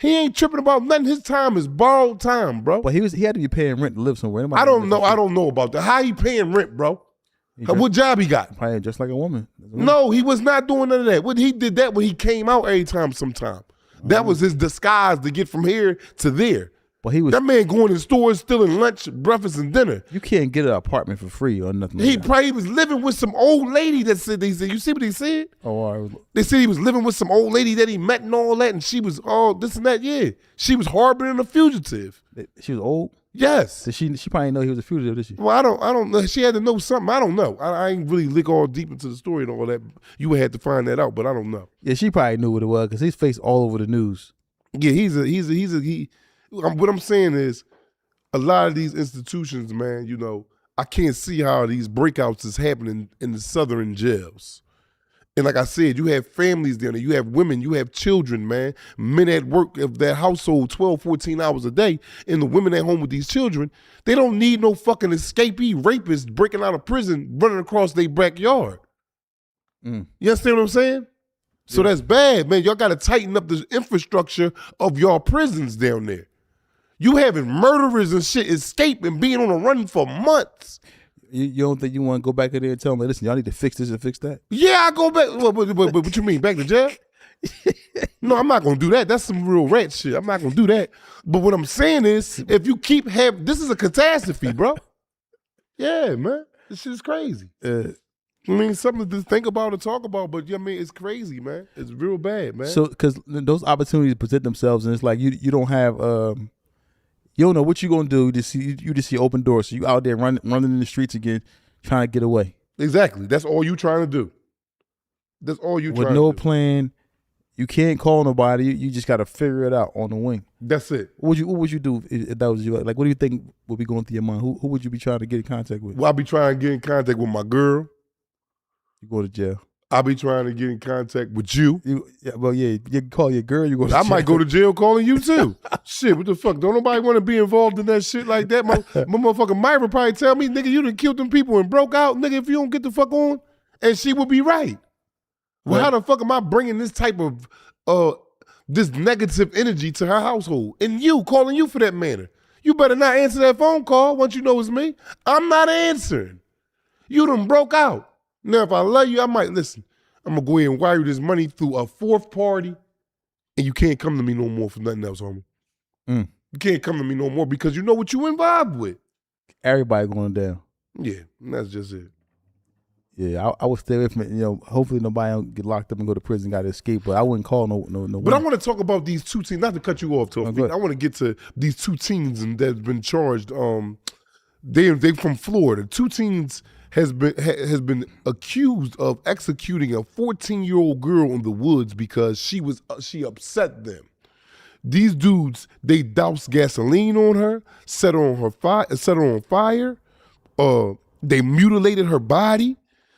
[SPEAKER 3] He ain't tripping about nothing. His time is borrowed time, bro.
[SPEAKER 1] But he had to be paying rent to live somewhere. Nobody
[SPEAKER 3] I don't
[SPEAKER 1] live
[SPEAKER 3] know. I don't know about that. How he paying rent, bro?
[SPEAKER 1] He
[SPEAKER 3] What job he got?
[SPEAKER 1] Probably just like a woman.
[SPEAKER 3] No, he was not doing none of that. When he did that when he came out every time sometime. That was his disguise to get from here to there.
[SPEAKER 1] But he was.
[SPEAKER 3] That man going to stores stealing lunch, breakfast, and dinner.
[SPEAKER 1] You can't get an apartment for free or nothing.
[SPEAKER 3] He
[SPEAKER 1] Like that.
[SPEAKER 3] probably was living with some old lady that said, you see what he said?
[SPEAKER 1] Oh, all right.
[SPEAKER 3] They said he was living with some old lady that he met and all that, and she was all this and that. Yeah. She was harboring a fugitive.
[SPEAKER 1] She was old.
[SPEAKER 3] Yes.
[SPEAKER 1] So she probably didn't know he was a fugitive, did she?
[SPEAKER 3] Well, I don't know. She had to know something. I don't know. I ain't really look all deep into the story and all that. You would have to find that out, but I don't know.
[SPEAKER 1] Yeah, she probably knew what it was because his face all over the news.
[SPEAKER 3] Yeah, what I'm saying is, a lot of these institutions, man, you know, I can't see how these breakouts is happening in the southern jails. And like I said, you have families down there, you have women, you have children, man. Men at work of that household 12, 14 hours a day, and the women at home with these children, they don't need no fucking escapee rapist breaking out of prison, running across their backyard.
[SPEAKER 1] Mm.
[SPEAKER 3] You understand what I'm saying? So that's bad, man. Y'all got to tighten up the infrastructure of y'all prisons down there. You having murderers and shit escape and being on a run for months.
[SPEAKER 1] You don't think you want to go back in there and tell them, like, listen, y'all need to fix this and fix that?
[SPEAKER 3] Yeah, I go back. What you mean, back to jail? No, I'm not going to do that. That's some real rat shit. I'm not going to do that. But what I'm saying is, if you keep having, this is a catastrophe, bro. Yeah, man. This shit is crazy. I mean, something to think about or talk about, but I mean, it's crazy, man. It's real bad, man.
[SPEAKER 1] So, because those opportunities present themselves, and it's like you don't have, you don't know what you're gonna do. You just see open doors. So you out there running in the streets again, trying to get away
[SPEAKER 3] Exactly. That's all you trying to do. That's all you
[SPEAKER 1] with
[SPEAKER 3] trying
[SPEAKER 1] no
[SPEAKER 3] to do.
[SPEAKER 1] plan. You can't call nobody. You just got to figure it out on the wing.
[SPEAKER 3] That's it.
[SPEAKER 1] What would you do if that was you? Like, what do you think would be going through your mind? Who would you be trying to get in contact with?
[SPEAKER 3] Well, I'll be trying to get in contact with my girl.
[SPEAKER 1] You go to jail.
[SPEAKER 3] I'll be trying to get in contact with you.
[SPEAKER 1] You can call your girl. You go. To
[SPEAKER 3] I
[SPEAKER 1] jail.
[SPEAKER 3] might go to jail calling you too. Shit, what the fuck? Don't nobody want to be involved in that shit like that. My motherfucking Myra probably tell me, nigga, you done killed them people and broke out, nigga, if you don't get the fuck on. And she would be right. Well, how the fuck am I bringing this type of, this negative energy to her household? And you, calling you for that manner. You better not answer that phone call once you know it's me. I'm not answering. You done broke out. Now, if I love you, I might listen. I'm going to go ahead and wire you this money through a fourth party, and you can't come to me no more for nothing else, homie.
[SPEAKER 1] Mm.
[SPEAKER 3] You can't come to me no more because you know what you involved with.
[SPEAKER 1] Everybody going down.
[SPEAKER 3] Yeah, and that's just it.
[SPEAKER 1] Yeah, I would stay away from it. You know, hopefully nobody don't get locked up and go to prison, got to escape. But I wouldn't call no.
[SPEAKER 3] But I want to talk about these two teams. Not to cut you off,
[SPEAKER 1] go
[SPEAKER 3] Tawfiq.
[SPEAKER 1] ahead.
[SPEAKER 3] I want to get to these two teams that's been charged. They from Florida. Two teams has been accused of executing a 14-year-old girl in the woods because she upset them. These dudes, they doused gasoline on her, set her on fire. They mutilated her body.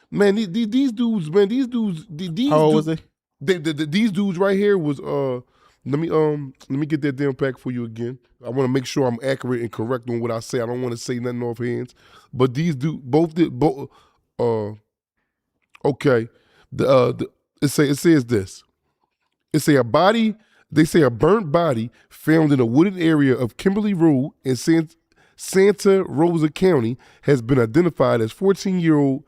[SPEAKER 3] Man, these dudes.
[SPEAKER 1] How old was they?
[SPEAKER 3] These dudes right here was let me get that damn pack for you again. I want to make sure I'm accurate and correct on what I say. I don't want to say nothing off hands. But these dudes okay. It says this. It say a burnt body found in a wooded area of Kimberly Road in Santa Rosa County has been identified as 14-year-old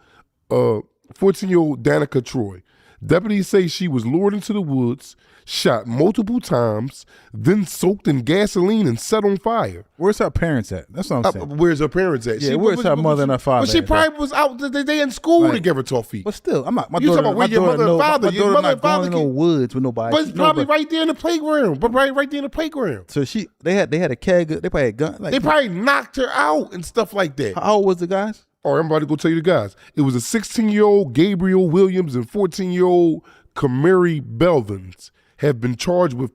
[SPEAKER 3] Danica Troy. Deputies say she was lured into the woods, shot multiple times, then soaked in gasoline and set on fire.
[SPEAKER 1] Where's her parents at? That's what I'm saying.
[SPEAKER 3] Where's her parents at?
[SPEAKER 1] Yeah, where's her mother and her father
[SPEAKER 3] Well, she
[SPEAKER 1] at,
[SPEAKER 3] probably was out. They in school
[SPEAKER 1] Right.
[SPEAKER 3] together, Tawfiq.
[SPEAKER 1] But still, I'm not. My
[SPEAKER 3] You
[SPEAKER 1] daughter,
[SPEAKER 3] talking about
[SPEAKER 1] my
[SPEAKER 3] where your
[SPEAKER 1] daughter
[SPEAKER 3] mother and
[SPEAKER 1] know-
[SPEAKER 3] father-
[SPEAKER 1] My
[SPEAKER 3] your
[SPEAKER 1] daughter
[SPEAKER 3] mother
[SPEAKER 1] not
[SPEAKER 3] and father
[SPEAKER 1] going in no
[SPEAKER 3] can-
[SPEAKER 1] woods with nobody.
[SPEAKER 3] But it's
[SPEAKER 1] She
[SPEAKER 3] probably
[SPEAKER 1] nobody-
[SPEAKER 3] right there in the playground. But right there in the playground.
[SPEAKER 1] So they had a keg. They probably had gun. Like,
[SPEAKER 3] They probably knocked her out and stuff like that.
[SPEAKER 1] how old was the guys?
[SPEAKER 3] All right, I'm about to go tell you the guys. It was a 16-year-old Gabriel Williams and 14-year-old Kamari Belvins have been charged with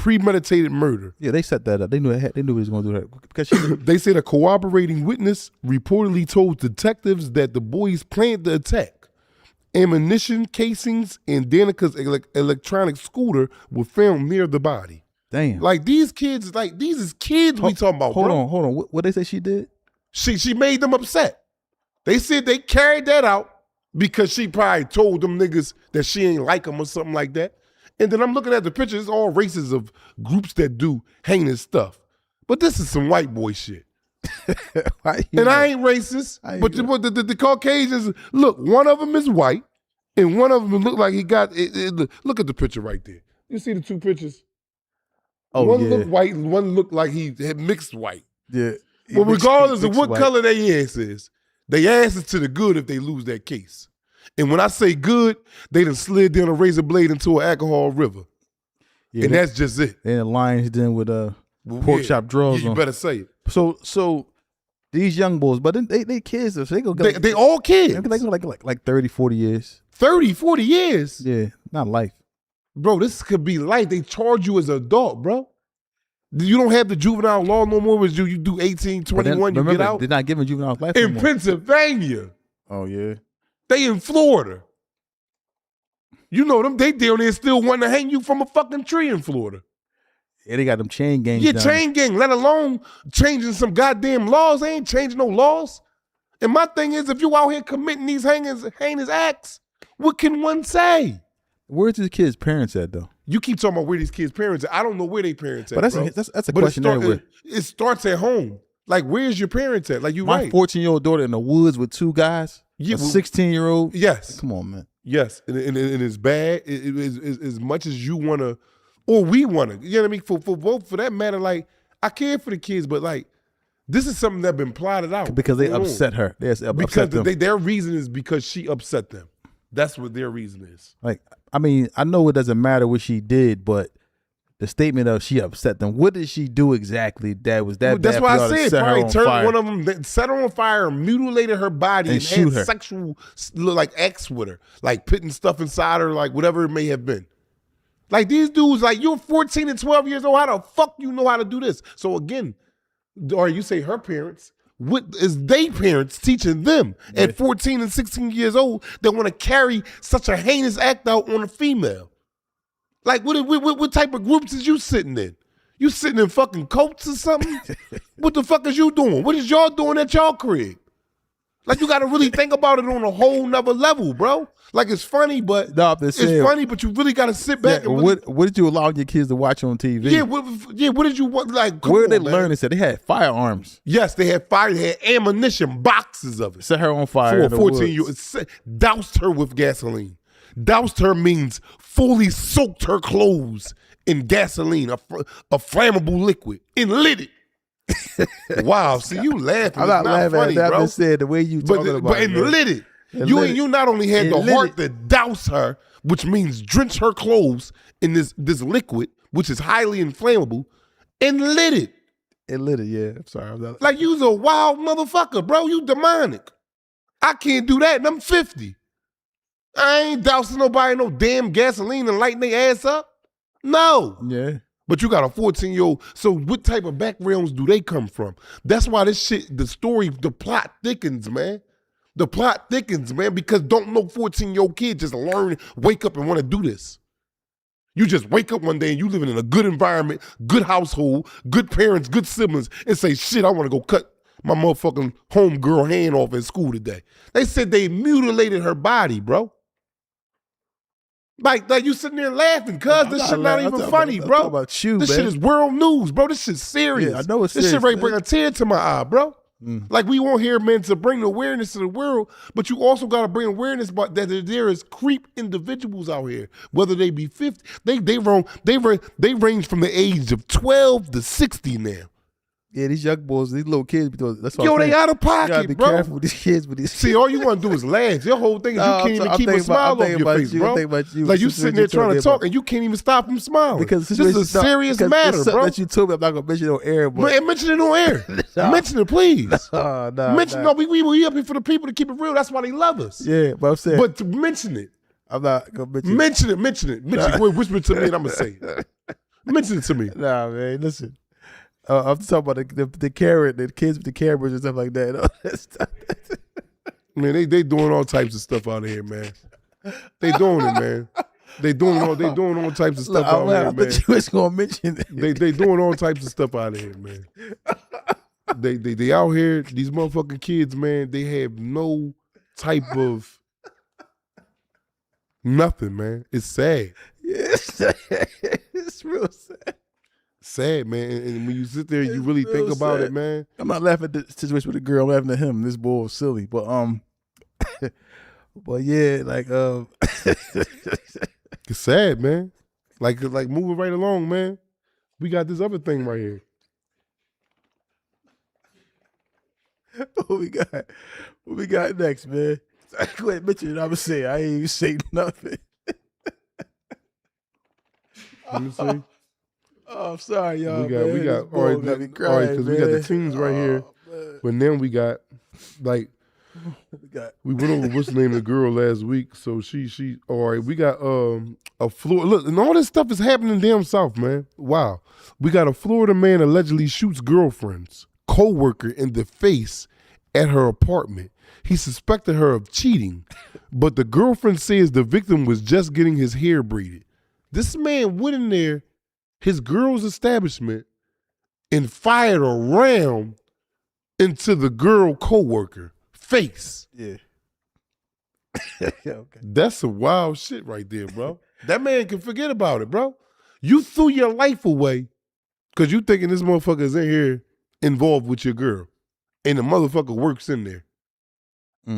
[SPEAKER 3] premeditated murder.
[SPEAKER 1] Yeah, they set that up. They knew they knew he was going to do that because she.
[SPEAKER 3] They said a cooperating witness reportedly told detectives that the boys planned the attack. Ammunition casings and Danica's electronic scooter were found near the body.
[SPEAKER 1] Damn.
[SPEAKER 3] Like these kids, like these is kids we talking about.
[SPEAKER 1] Hold
[SPEAKER 3] bro.
[SPEAKER 1] on. What they say she did?
[SPEAKER 3] She made them upset. They said they carried that out because she probably told them niggas that she ain't like them or something like that. And then I'm looking at the pictures, it's all races of groups that do heinous stuff. But this is some white boy shit. And I ain't racist, but the Caucasians, look, one of them is white, and one of them look like he got, look at the picture right there. You see the two pictures?
[SPEAKER 1] Oh,
[SPEAKER 3] one
[SPEAKER 1] yeah.
[SPEAKER 3] looked white, and one looked like he had mixed white.
[SPEAKER 1] Yeah.
[SPEAKER 3] Well, regardless of what color their ass is, they ass is to the good if they lose that case. And when I say good, they done slid down a razor blade into an alcohol river.
[SPEAKER 1] Yeah,
[SPEAKER 3] and that's just it.
[SPEAKER 1] And the Lions den with pork chop drawers
[SPEAKER 3] you
[SPEAKER 1] on.
[SPEAKER 3] better say it.
[SPEAKER 1] So these young boys, but then they kids though, so they go
[SPEAKER 3] they all kids.
[SPEAKER 1] They go like 30, 40 years.
[SPEAKER 3] 30, 40 years?
[SPEAKER 1] Yeah, not life.
[SPEAKER 3] Bro, this could be life. They charge you as an adult, bro. You don't have the juvenile law no more. You do 18, 21, you get out.
[SPEAKER 1] They're not giving juvenile life
[SPEAKER 3] in
[SPEAKER 1] no more.
[SPEAKER 3] Pennsylvania.
[SPEAKER 1] Oh, yeah.
[SPEAKER 3] They in Florida. You know them, they down there still wanting to hang you from a fucking tree in Florida.
[SPEAKER 1] Yeah, they got them chain gangs.
[SPEAKER 3] Yeah,
[SPEAKER 1] down
[SPEAKER 3] chain gang, let alone changing some goddamn laws. They ain't changing no laws. And my thing is, if you out here committing these heinous acts, what can one say?
[SPEAKER 1] Where's these kids' parents at, though?
[SPEAKER 3] You keep talking about where these kids' parents at. I don't know where they parents at,
[SPEAKER 1] But that's
[SPEAKER 3] bro.
[SPEAKER 1] that's a
[SPEAKER 3] But
[SPEAKER 1] question everywhere.
[SPEAKER 3] it starts at home. Like, where's your parents at? Like, you
[SPEAKER 1] My
[SPEAKER 3] right.
[SPEAKER 1] 14-year-old daughter in the woods with two guys.
[SPEAKER 3] Yeah,
[SPEAKER 1] A 16-year-old.
[SPEAKER 3] Yes.
[SPEAKER 1] Come on, man.
[SPEAKER 3] Yes, and it's bad. It is as much as you want to, or we want to. You know what I mean? For both, for that matter, like, I care for the kids, but like, this is something that's been plotted out.
[SPEAKER 1] Because they
[SPEAKER 3] Hold on.
[SPEAKER 1] upset her. They upset
[SPEAKER 3] Because
[SPEAKER 1] them.
[SPEAKER 3] their reason is because she upset them. That's what their reason is.
[SPEAKER 1] Like, I mean, I know it doesn't matter what she did, but the statement of she upset them. What did she do exactly that was that
[SPEAKER 3] That's
[SPEAKER 1] bad
[SPEAKER 3] why
[SPEAKER 1] for
[SPEAKER 3] I
[SPEAKER 1] y'all to
[SPEAKER 3] said
[SPEAKER 1] set her
[SPEAKER 3] probably
[SPEAKER 1] on
[SPEAKER 3] turned
[SPEAKER 1] fire?
[SPEAKER 3] one of them, set her on fire, mutilated her body,
[SPEAKER 1] And
[SPEAKER 3] and
[SPEAKER 1] shoot
[SPEAKER 3] had
[SPEAKER 1] her.
[SPEAKER 3] sexual like acts with her, like putting stuff inside her, like whatever it may have been. Like these dudes, like you're 14 and 12 years old. How the fuck you know how to do this? So again, or you say her parents, what is they parents teaching them at 14 and 16 years old that want to carry such a heinous act out on a female? Like what type of groups is you sitting in? You sitting in fucking coats or something? What the fuck is you doing? What is y'all doing at y'all crib? Like you got to really think about it on a whole nother level, bro. Like it's funny, but
[SPEAKER 1] No, I'm
[SPEAKER 3] it's
[SPEAKER 1] just saying.
[SPEAKER 3] funny, but you really got to sit back
[SPEAKER 1] Yeah,
[SPEAKER 3] and really,
[SPEAKER 1] what did you allow your kids to watch on TV?
[SPEAKER 3] what did you want? Like, come
[SPEAKER 1] Where
[SPEAKER 3] on,
[SPEAKER 1] did they
[SPEAKER 3] man.
[SPEAKER 1] learn this? They had firearms.
[SPEAKER 3] Yes, they had fire, they had ammunition, boxes of it.
[SPEAKER 1] Set her on fire.
[SPEAKER 3] For
[SPEAKER 1] in
[SPEAKER 3] a
[SPEAKER 1] the
[SPEAKER 3] 14-year-old,
[SPEAKER 1] woods.
[SPEAKER 3] doused her with gasoline. Doused her means fully soaked her clothes in gasoline, a flammable liquid, and lit it. Wow, see you laughing.
[SPEAKER 1] I'm not
[SPEAKER 3] It's
[SPEAKER 1] laughing
[SPEAKER 3] funny,
[SPEAKER 1] at that.
[SPEAKER 3] bro.
[SPEAKER 1] I'm just saying the way you talking about
[SPEAKER 3] But
[SPEAKER 1] it.
[SPEAKER 3] and
[SPEAKER 1] man.
[SPEAKER 3] lit it.
[SPEAKER 1] And
[SPEAKER 3] You
[SPEAKER 1] lit
[SPEAKER 3] and
[SPEAKER 1] it.
[SPEAKER 3] you not only had
[SPEAKER 1] And
[SPEAKER 3] the
[SPEAKER 1] lit
[SPEAKER 3] heart
[SPEAKER 1] it.
[SPEAKER 3] to douse her, which means drench her clothes in this liquid, which is highly inflammable, and lit it.
[SPEAKER 1] It lit it, yeah. I'm sorry. I'm not,
[SPEAKER 3] Like you's a wild motherfucker, bro. You demonic. I can't do that, and I'm 50. I ain't dousing nobody no damn gasoline and lighting their ass up. No.
[SPEAKER 1] yeah.
[SPEAKER 3] But you got a 14-year-old. So what type of backgrounds do they come from? That's why this shit, the story, the plot thickens, man. The plot thickens, man, because don't no 14-year-old kid just learn, wake up and want to do this. You just wake up one day and you living in a good environment, good household, good parents, good siblings, and say, shit, I want to go cut my motherfucking homegirl hand off in school today. They said they mutilated her body, bro. Like you sitting there laughing, cuz this shit not even funny, bro.
[SPEAKER 1] I'm talking about you,
[SPEAKER 3] This
[SPEAKER 1] man.
[SPEAKER 3] shit is world news, bro. This shit's serious.
[SPEAKER 1] Yeah, I know it's
[SPEAKER 3] This shit
[SPEAKER 1] serious,
[SPEAKER 3] right
[SPEAKER 1] man.
[SPEAKER 3] bring a tear to my eye, bro.
[SPEAKER 1] Mm.
[SPEAKER 3] Like we want here, men, to bring awareness to the world, but you also got to bring awareness about that there is creep individuals out here, whether they be 50, they range from the age of 12 to 60 now.
[SPEAKER 1] Yeah, these young boys, these little kids, because that's what
[SPEAKER 3] Yo,
[SPEAKER 1] I'm
[SPEAKER 3] they
[SPEAKER 1] saying.
[SPEAKER 3] out of
[SPEAKER 1] You gotta
[SPEAKER 3] pocket,
[SPEAKER 1] be
[SPEAKER 3] bro.
[SPEAKER 1] careful with these kids. With these
[SPEAKER 3] See, all you want to do is laugh. Your whole thing is you
[SPEAKER 1] No,
[SPEAKER 3] can't even
[SPEAKER 1] I'm
[SPEAKER 3] keep a
[SPEAKER 1] thinking
[SPEAKER 3] smile
[SPEAKER 1] about
[SPEAKER 3] off your face,
[SPEAKER 1] you.
[SPEAKER 3] bro.
[SPEAKER 1] I'm thinking about you.
[SPEAKER 3] Like you
[SPEAKER 1] This is
[SPEAKER 3] sitting
[SPEAKER 1] what
[SPEAKER 3] there
[SPEAKER 1] you
[SPEAKER 3] trying
[SPEAKER 1] told
[SPEAKER 3] to
[SPEAKER 1] me
[SPEAKER 3] talk
[SPEAKER 1] about.
[SPEAKER 3] and you can't even stop from smiling.
[SPEAKER 1] Because
[SPEAKER 3] this is a serious matter,
[SPEAKER 1] it's something
[SPEAKER 3] bro.
[SPEAKER 1] that you told me I'm not gonna mention it on air, but
[SPEAKER 3] Man, mention it on air. Mention it, please.
[SPEAKER 1] no,
[SPEAKER 3] Mention no, we up here for the people to keep it real. That's why they love us.
[SPEAKER 1] Yeah, but I'm saying,
[SPEAKER 3] But to mention it.
[SPEAKER 1] I'm not gonna mention.
[SPEAKER 3] Mention it. Mention it. Whisper it to me and I'm gonna say it. Mention it to me.
[SPEAKER 1] Nah, man. Listen, I'm talking about the carrot, the kids with the cameras and stuff like that. All that stuff.
[SPEAKER 3] Man, they doing all types of stuff out here, man. They doing it, man. They doing all types of stuff
[SPEAKER 1] Look,
[SPEAKER 3] out here,
[SPEAKER 1] I
[SPEAKER 3] man.
[SPEAKER 1] thought you was gonna mention it.
[SPEAKER 3] They doing all types of stuff out here, man. They out here, these motherfucking kids, man, they have no type of nothing, man. It's sad.
[SPEAKER 1] Yes, it's real sad.
[SPEAKER 3] Sad, man. And when you sit there, you really
[SPEAKER 1] real
[SPEAKER 3] think about
[SPEAKER 1] sad.
[SPEAKER 3] it, man.
[SPEAKER 1] I'm not laughing at the situation with the girl. I'm laughing at him. This boy was silly, but but yeah, like
[SPEAKER 3] It's sad, man. Like moving right along, man. We got this other thing right here.
[SPEAKER 1] what we got next, man? Go ahead, mention it. I'm gonna say I ain't even say nothing.
[SPEAKER 3] Let me see.
[SPEAKER 1] Oh, I'm sorry, y'all.
[SPEAKER 3] We got
[SPEAKER 1] This
[SPEAKER 3] all right,
[SPEAKER 1] boy got me
[SPEAKER 3] all right,
[SPEAKER 1] crying,
[SPEAKER 3] because we got the
[SPEAKER 1] man.
[SPEAKER 3] teams right here.
[SPEAKER 1] Man.
[SPEAKER 3] But then we got like
[SPEAKER 1] We got
[SPEAKER 3] we went over what's the name of the girl last week. So she all right, we got a Florida look, and all this stuff is happening down south, man. Wow. We got a Florida man allegedly shoots girlfriend's co-worker in the face at her apartment. He suspected her of cheating, but the girlfriend says the victim was just getting his hair braided. This man went in there, his girl's establishment, and fired a round into the girl co-worker face.
[SPEAKER 1] yeah. Okay.
[SPEAKER 3] That's some wild shit right there, bro. That man can forget about it, bro. You threw your life away because you thinking this motherfucker's in here involved with your girl, and the motherfucker works in there.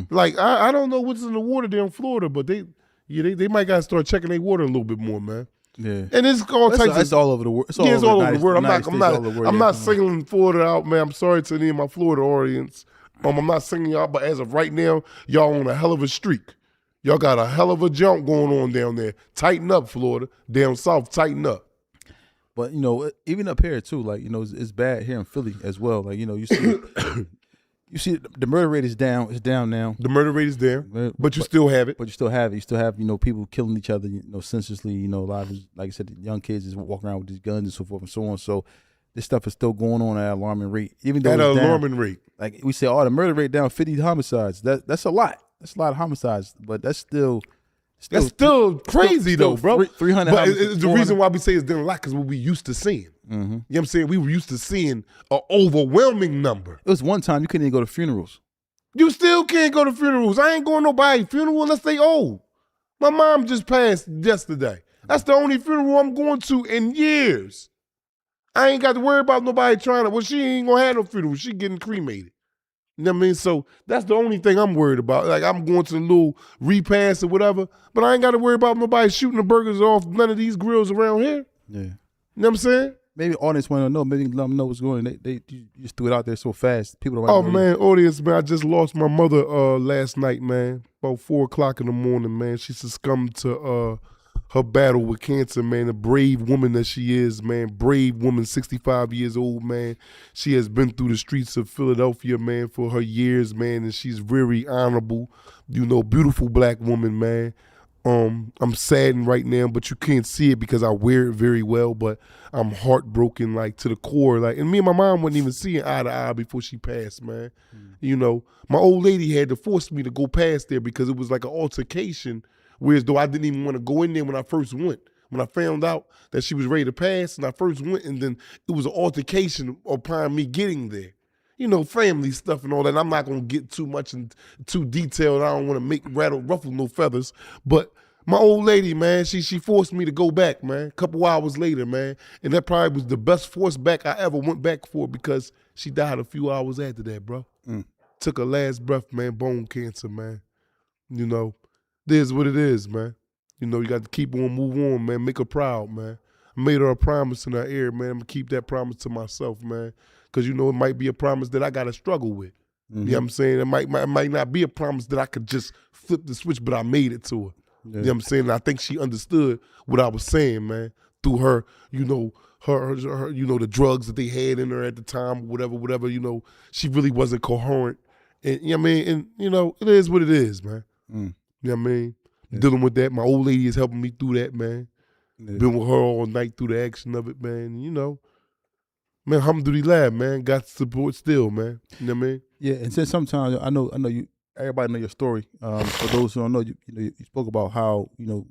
[SPEAKER 3] Like, I don't know what's in the water there in Florida, but they might gotta start checking their water a little bit more, man.
[SPEAKER 1] Yeah.
[SPEAKER 3] And it's all types of
[SPEAKER 1] It's all over the world. It's all,
[SPEAKER 3] it's all over the world.
[SPEAKER 1] United States, all over the world,
[SPEAKER 3] I'm
[SPEAKER 1] yeah.
[SPEAKER 3] not singling Florida out, man. I'm sorry to any of my Florida audience. I'm not singling y'all, but as of right now, y'all on a hell of a streak. Y'all got a hell of a jump going on down there. Tighten up, Florida. Down south, tighten up.
[SPEAKER 1] But you know, even up here too, like, you know, it's bad here in Philly as well. Like, you know, you see you see the murder rate is down. It's down now.
[SPEAKER 3] The murder rate is there, but you still have it.
[SPEAKER 1] But you still have it. You still have, you know, people killing each other, you know, senselessly. You know, a lot of, like I said, the young kids is walking around with these guns and so forth and so on. So this stuff is still going on at an alarming rate. Even though
[SPEAKER 3] At an
[SPEAKER 1] it's down,
[SPEAKER 3] alarming rate.
[SPEAKER 1] like we say, oh, the murder rate down 50 homicides. That's a lot. That's a lot of homicides. But that's still
[SPEAKER 3] crazy
[SPEAKER 1] still
[SPEAKER 3] though, bro.
[SPEAKER 1] 300
[SPEAKER 3] But
[SPEAKER 1] homicides,
[SPEAKER 3] it's the reason why we say it's down a lot because what we used to seeing. You know what I'm saying? We were used to seeing an overwhelming number.
[SPEAKER 1] It was one time you couldn't even go to funerals.
[SPEAKER 3] You still can't go to funerals. I ain't going to nobody's funeral unless they old. My mom just passed yesterday. That's the only funeral I'm going to in years. I ain't got to worry about nobody trying to, well, she ain't going to have no funeral. She getting cremated. You know what I mean? So that's the only thing I'm worried about. Like, I'm going to the little repast or whatever, but I ain't got to worry about nobody shooting the burgers off none of these grills around here.
[SPEAKER 1] Yeah.
[SPEAKER 3] You know what I'm saying?
[SPEAKER 1] Maybe audience want to know. Maybe let them know what's going on. You just threw it out there so fast. People don't.
[SPEAKER 3] Oh,
[SPEAKER 1] really-
[SPEAKER 3] man, audience, man, I just lost my mother last night, man. About 4 o'clock in the morning, man. She succumbed to her battle with cancer, man. A brave woman that she is, man. Brave woman, 65 years old, man. She has been through the streets of Philadelphia, man, for her years, man, and she's very honorable. You know, beautiful black woman, man. I'm saddened right now, but you can't see it because I wear it very well, but I'm heartbroken, like, to the core. Like, and me and my mom wasn't even seeing eye to eye before she passed, man. You know, my old lady had to force me to go past there because it was like an altercation, whereas though I didn't even want to go in there when I first went. When I found out that she was ready to pass and I first went, and then it was an altercation upon me getting there. You know, family stuff and all that. And I'm not going to get too much and too detailed. I don't want to ruffle no feathers. But my old lady, man, she forced me to go back, man, a couple hours later, man. And that probably was the best force back I ever went back for because she died a few hours after that, bro. Took her last breath, man, bone cancer, man. You know, it is what it is, man. You know, you got to keep on, move on, man. Make her proud, man. I made her a promise in her ear, man. I'm going to keep that promise to myself, man. Because, you know, it might be a promise that I got to struggle with. You know what I'm saying? It might not be a promise that I could just flip the switch, but I made it to her. You know what I'm saying? And I think she understood what I was saying, man, through her, you know, her, you know, the drugs that they had in her at the time, whatever, you know, she really wasn't coherent. And, you know what I mean? And, you know, it is what it is, man. You know what I mean? Dealing with that. My old lady is helping me through that, man.
[SPEAKER 1] Yeah.
[SPEAKER 3] Been with her all night through the action of it, man. You know, man, alhamdulillah, man. Got support still, man. You know what I mean?
[SPEAKER 1] Yeah, and since sometimes I know you. Everybody know your story. For those who don't know, you spoke about how your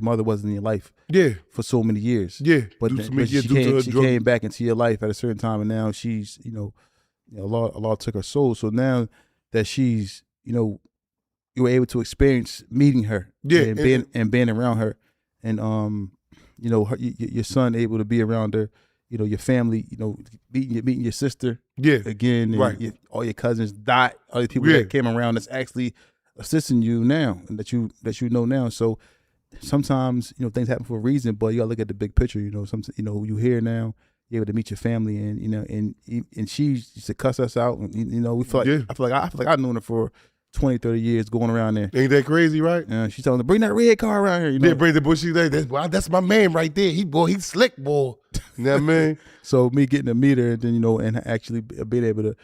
[SPEAKER 1] mother wasn't in your life
[SPEAKER 3] Yeah,
[SPEAKER 1] for so many years.
[SPEAKER 3] yeah.
[SPEAKER 1] But,
[SPEAKER 3] Due
[SPEAKER 1] then,
[SPEAKER 3] to me,
[SPEAKER 1] but
[SPEAKER 3] yeah,
[SPEAKER 1] she,
[SPEAKER 3] due to her
[SPEAKER 1] she
[SPEAKER 3] drug-
[SPEAKER 1] came back into your life at a certain time, and now she's Allah took her soul. So now that she's you were able to experience meeting her,
[SPEAKER 3] Yeah,
[SPEAKER 1] and being around her, and your son able to be around her. Your family, meeting your sister
[SPEAKER 3] yeah.
[SPEAKER 1] again, and
[SPEAKER 3] Right.
[SPEAKER 1] all your cousins, all the people
[SPEAKER 3] Yeah.
[SPEAKER 1] that came around that's actually assisting you now, and that you know now. So sometimes things happen for a reason, but you gotta look at the big picture. You here now, you're able to meet your family, and and she used to cuss us out, and we feel like
[SPEAKER 3] Yeah.
[SPEAKER 1] I feel like I've known her for 20, 30 years going around there.
[SPEAKER 3] Ain't that crazy, right?
[SPEAKER 1] She's telling them, bring that red car around here.
[SPEAKER 3] Yeah, bring the bushy there. That's my man right there. He's slick, boy. You know what I mean?
[SPEAKER 1] So me getting to meet her, and then and actually being able to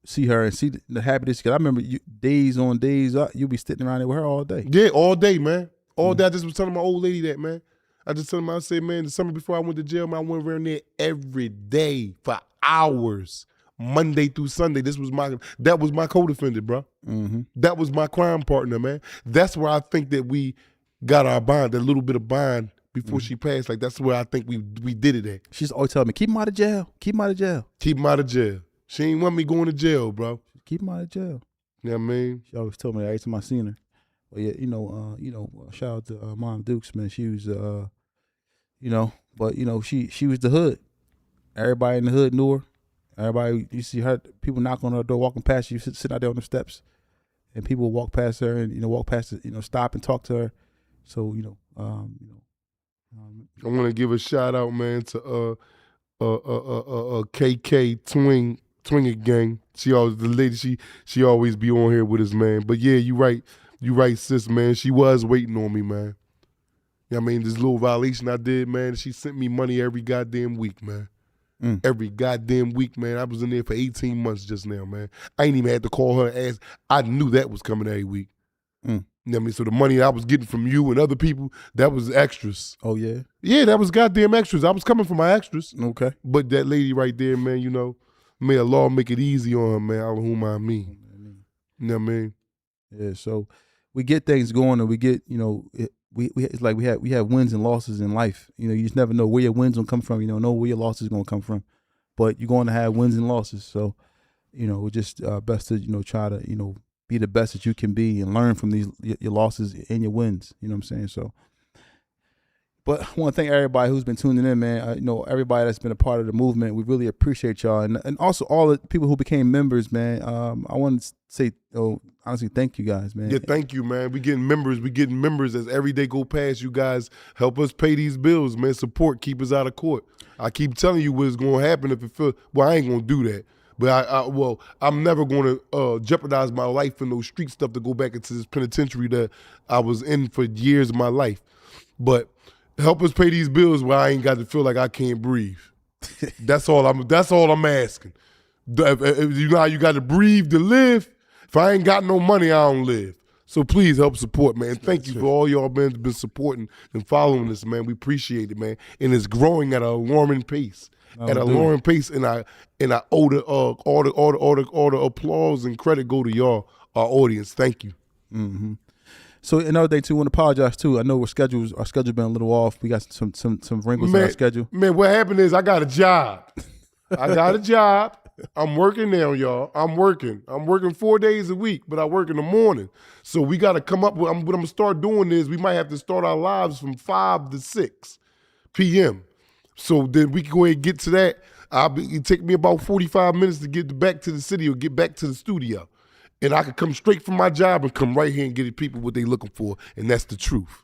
[SPEAKER 1] see her and see the happiness. Because I remember days on days you be sitting around there with her all day.
[SPEAKER 3] Yeah, all day, man. All day. I just was telling my old lady that, man. I just told her, I said, man, the summer before I went to jail, man, I went around there every day for hours, Monday through Sunday. That was my co-defendant, bro.
[SPEAKER 1] Mm-hmm.
[SPEAKER 3] That was my crime partner, man. That's where I think that we got our bond, that little bit of bond before she passed. Like, that's where I think we did it at.
[SPEAKER 1] She's always telling me, keep him out of jail. Keep him out of jail.
[SPEAKER 3] Keep him out of jail. She ain't want me going to jail, bro.
[SPEAKER 1] Keep him out of jail.
[SPEAKER 3] You know what I mean?
[SPEAKER 1] She always told me that every time I seen her. But yeah, shout out to Mom Dukes, man. She was, she was the hood. Everybody in the hood knew her. Everybody, you see her, people knock on her door, walking past you, sitting out there on the steps, and people walk past her and walk past, stop and talk to her. So
[SPEAKER 3] I want to give a shout out, man, to KK Twinger gang. She always the lady. She always be on here with us, man. But yeah, you right, sis, man. She was waiting on me, man. You know what I mean? This little violation I did, man. She sent me money every goddamn week, man. Every goddamn week, man. I was in there for 18 months just now, man. I ain't even had to call her and ask. I knew that was coming every week. You know what I mean? So the money I was getting from you and other people, that was extras.
[SPEAKER 1] Oh yeah?
[SPEAKER 3] Yeah, that was goddamn extras. I was coming for my extras.
[SPEAKER 1] Okay.
[SPEAKER 3] But that lady right there, man, may Allah make it easy on her, man. Allahumma ameen. You know what I mean?
[SPEAKER 1] Yeah, so we get things going, and we get, it's like we have wins and losses in life. You just never know where your wins gonna come from. You don't know where your losses gonna come from, but you're going to have wins and losses. So, we're just best to try to be the best that you can be and learn from your losses and your wins. You know what I'm saying? So, but I want to thank everybody who's been tuning in, man. Everybody that's been a part of the movement. We really appreciate y'all, and also all the people who became members, man. I want to say, honestly, thank you guys, man.
[SPEAKER 3] Yeah, thank you, man. We getting members as every day go past. You guys help us pay these bills, man. Support, keep us out of court. I keep telling you what's going to happen if it feels. Well, I ain't going to do that. But I'm never going to jeopardize my life in those street stuff to go back into this penitentiary that I was in for years of my life. But help us pay these bills where I ain't got to feel like I can't breathe. That's all I'm asking. You know how you got to breathe to live? If I ain't got no money, I don't live. So please help support, man. Thank you for all y'all been supporting and following this, man. We appreciate it, man. And it's growing at an alarming pace. And I owe all the applause and credit go to y'all, our audience. Thank you.
[SPEAKER 1] Mm-hmm. So another thing too, I want to apologize too. I know our schedule been a little off. We got some wrinkles in our schedule.
[SPEAKER 3] Man, what happened is I got a job. I'm working now, y'all. I'm working 4 days a week, but I work in the morning. So we got to come up with, what I'm going to start doing is we might have to start our lives from 5 to 6 p.m. So then we can go ahead and get to that. It take me about 45 minutes to get back to the city or get back to the studio. And I can come straight from my job and come right here and get people what they looking for, and that's the truth.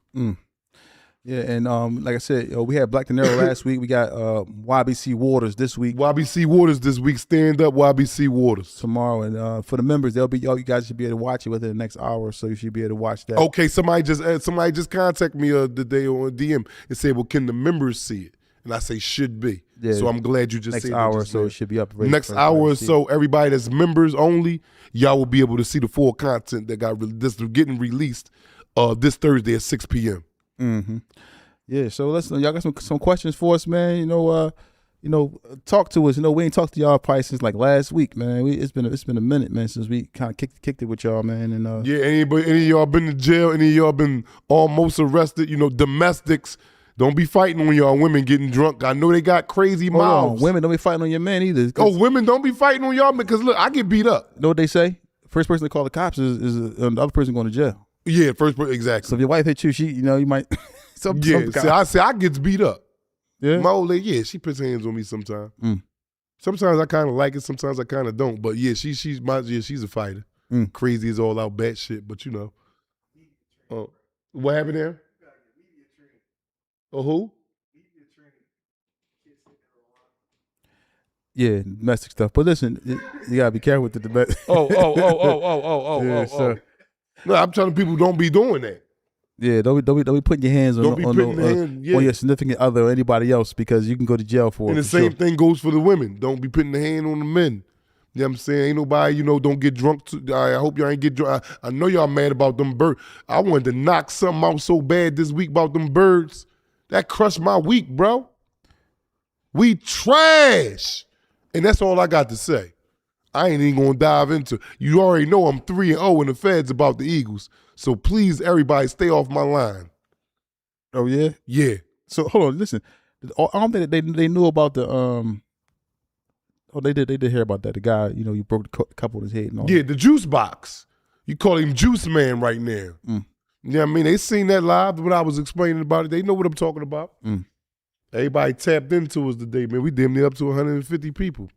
[SPEAKER 1] Yeah, and like I said, we had Black De Niro last week. We got YBC Waters this week.
[SPEAKER 3] YBC Waters this week. Stand up, YBC Waters.
[SPEAKER 1] Tomorrow, and for the members, you guys should be able to watch it within the next hour, so you should be able to watch that.
[SPEAKER 3] Okay, somebody just contacted me the day on DM and said, well, can the members see it? And I say should be. Yeah, so I'm glad you just
[SPEAKER 1] next
[SPEAKER 3] said
[SPEAKER 1] hour
[SPEAKER 3] that.
[SPEAKER 1] Or so it should be up.
[SPEAKER 3] Next hour or so, everybody that's members only, y'all will be able to see the full content that's getting released this Thursday at 6 p.m.
[SPEAKER 1] Mm-hmm. Yeah. So listen, y'all got some questions for us, man. Talk to us. We ain't talked to y'all probably since like last week, man. It's been a minute, man, since we kind of kicked it with y'all, man. And
[SPEAKER 3] Yeah, any of y'all been to jail? Any of y'all been almost arrested? Domestics. Don't be fighting on y'all women getting drunk. I know they got crazy
[SPEAKER 1] hold on,
[SPEAKER 3] mouths.
[SPEAKER 1] women don't be fighting on your man either.
[SPEAKER 3] Oh, women don't be fighting on y'all because look, I get beat up.
[SPEAKER 1] Know what they say? First person to call the cops is the other person going to jail.
[SPEAKER 3] Yeah, exactly.
[SPEAKER 1] So if your wife hit you, you might.
[SPEAKER 3] I gets beat up.
[SPEAKER 1] Yeah.
[SPEAKER 3] My old lady, she puts hands on me sometimes.
[SPEAKER 1] Mm.
[SPEAKER 3] Sometimes I kind of like it, sometimes I kind of don't. But yeah, she's a fighter.
[SPEAKER 1] Mm.
[SPEAKER 3] Crazy as all out bad shit, but what happened there? Oh, who?
[SPEAKER 1] Yeah, domestic stuff. But listen, you gotta be careful with the domestic.
[SPEAKER 3] Oh. No, I'm telling people don't be doing that.
[SPEAKER 1] Yeah, don't be putting your hands on
[SPEAKER 3] Yeah.
[SPEAKER 1] your significant other or anybody else because you can go to jail for it.
[SPEAKER 3] And the same thing goes for the women. Don't be putting the hand on the men. You know what I'm saying? Ain't nobody, don't get drunk. I hope y'all ain't get drunk. I know y'all mad about them birds. I wanted to knock something out so bad this week about them birds. That crushed my week, bro. We trash. And that's all I got to say. I ain't even gonna dive into it. You already know I'm 3-0 in the feds about the Eagles. So please, everybody, stay off my line.
[SPEAKER 1] Oh yeah?
[SPEAKER 3] Yeah.
[SPEAKER 1] So hold on, listen. I don't think they knew about the Oh, they did hear about that. The guy, you broke the cup on his head and all.
[SPEAKER 3] Yeah, the juice box. You call him Juice Man right now.
[SPEAKER 1] Mm.
[SPEAKER 3] You know what I mean? They seen that live when I was explaining about it. They know what I'm talking about.
[SPEAKER 1] Mm.
[SPEAKER 3] Everybody tapped into us today, man. We damn near up to 150 people.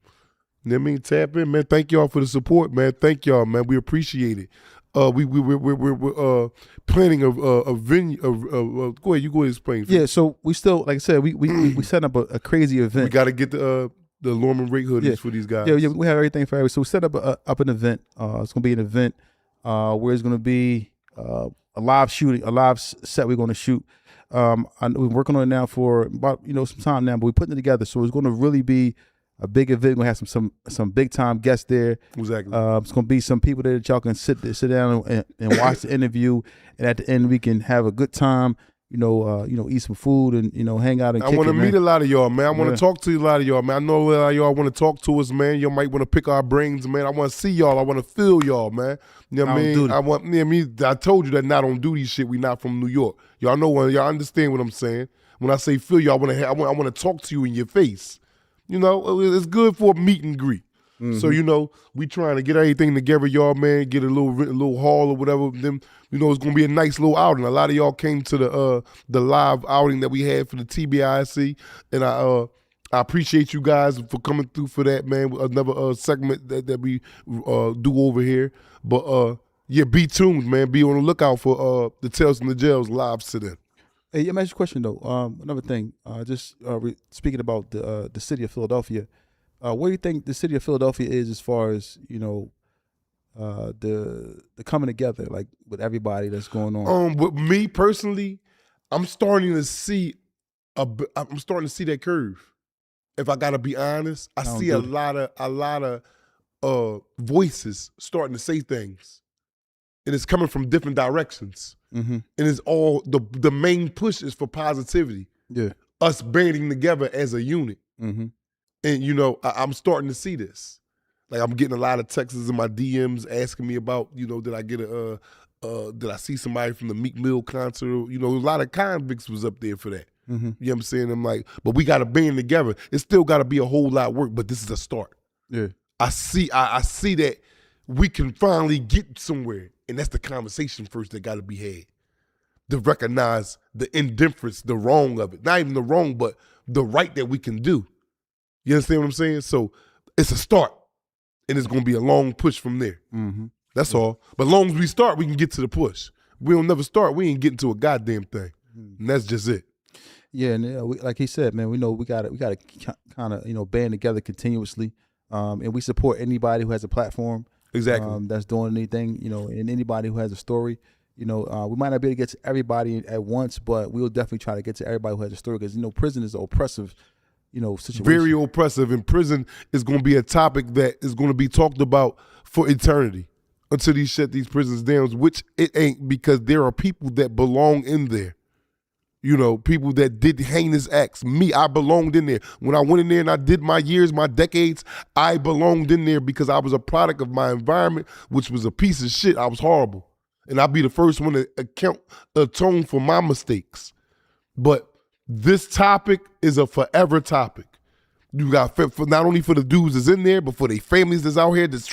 [SPEAKER 3] You know what I mean? Tap in, man. Thank y'all for the support, man. Thank y'all, man. We appreciate it. We're planning a venue. Go ahead, you go ahead and explain.
[SPEAKER 1] Yeah, so we still, like I said, we set up a crazy event.
[SPEAKER 3] We got to get the Lorman Rake hoodies for these guys.
[SPEAKER 1] Yeah, we have everything for everybody. So we set up an event. It's gonna be an event where it's gonna be a live shooting, a live set we're gonna shoot. We're working on it now for about some time now, but we're putting it together. So it's gonna really be a big event. We're gonna have some big time guests there.
[SPEAKER 3] Exactly.
[SPEAKER 1] It's gonna be some people there that y'all can sit down and watch the interview, and at the end we can have a good time. Eat some food and hang out and
[SPEAKER 3] I want to meet a lot of y'all, man. I want to talk to a lot of y'all, man. I know a lot of y'all want to talk to us, man. Y'all might want to pick our brains, man. I want to see y'all. I want to feel y'all, man. You know what I mean? I told you that not on duty shit. We not from New York. Y'all know y'all understand what I'm saying. When I say feel y'all, I want to talk to you in your face. It's good for a meet and greet. Mm-hmm. So we trying to get everything together, y'all, man. Get a little hall or whatever. Then it's gonna be a nice little outing. A lot of y'all came to the live outing that we had for the TBIC, and I appreciate you guys for coming through for that, man. Another segment that we do over here. But yeah, be tuned, man. Be on the lookout for the Tales from the Jails live sit-in.
[SPEAKER 1] Hey, let me ask you a question though. Another thing, speaking about the city of Philadelphia. Where do you think the city of Philadelphia is as far as the coming together, like with everybody that's going on?
[SPEAKER 3] With me personally, I'm starting to see that curve. If I gotta be honest, I see a lot of voices starting to say things, and it's coming from different directions. Mm-hmm. And it's all the main push is for positivity. Yeah, us banding together as a unit. Mm-hmm. And I'm starting to see this. Like I'm getting a lot of texts in my DMs asking me about, did I get did I see somebody from the Meek Mill concert? A lot of convicts was up there for that. Mm-hmm. You know what I'm saying? I'm like, but we got to band together. It still got to be a whole lot of work, but this is a start. Yeah, I see that we can finally get somewhere, and that's the conversation first that got to be had. To recognize the indifference, the wrong of it, not even the wrong, but the right that we can do. You understand what I'm saying? So it's a start, and it's going to be a long push from there. Mm-hmm. That's all. But as long as we start, we can get to the push. We don't never start, we ain't getting to a goddamn thing. Mm-hmm. And that's just it.
[SPEAKER 1] Yeah, and like he said, man, we know we got to kind of band together continuously, and we support anybody who has a platform.
[SPEAKER 3] Exactly.
[SPEAKER 1] That's doing anything, and anybody who has a story. We might not be able to get to everybody at once, but we'll definitely try to get to everybody who has a story because prison is oppressive. Situation.
[SPEAKER 3] Very oppressive, and prison is going to be a topic that is going to be talked about for eternity until these shut these prisons down, which it ain't, because there are people that belong in there. You know, people that did heinous acts. Me, I belonged in there. When I went in there and I did my years, my decades, I belonged in there because I was a product of my environment, which was a piece of shit. I was horrible. And I'll be the first one to atone for my mistakes. But this topic is a forever topic. You got for not only for the dudes that's in there, but for the families that's out here that's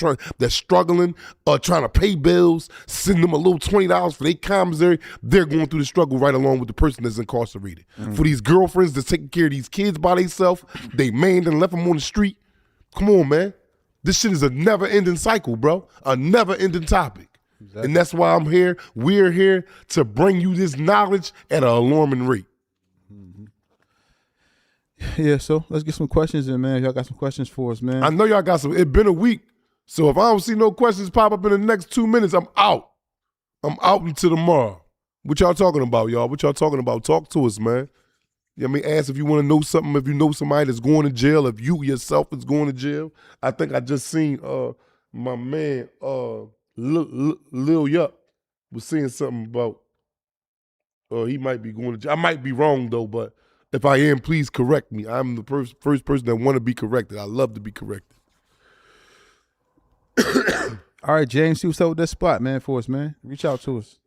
[SPEAKER 3] struggling, trying to pay bills, send them a little $20 for their commissary. They're going through the struggle right along with the person that's incarcerated. For these girlfriends that's taking care of these kids by themselves, they manned and left them on the street. Come on, man. This shit is a never-ending cycle, bro. A never-ending topic. Exactly. And that's why I'm here. We're here to bring you this knowledge at an alarming rate.
[SPEAKER 1] Yeah, so let's get some questions in, man. Y'all got some questions for us, man.
[SPEAKER 3] I know y'all got some. It's been a week. So if I don't see no questions pop up in the next 2 minutes, I'm out. I'm out until tomorrow. What y'all talking about, y'all? What y'all talking about? Talk to us, man. You know what I mean? Ask if you want to know something, if you know somebody that's going to jail, if you yourself is going to jail. I think I just seen my man Lil Yup was saying something about he might be going to jail. I might be wrong though, but if I am, please correct me. I'm the first person that want to be corrected. I love to be corrected.
[SPEAKER 1] All right, James, see what's up with that spot, man, for us, man. Reach out to us.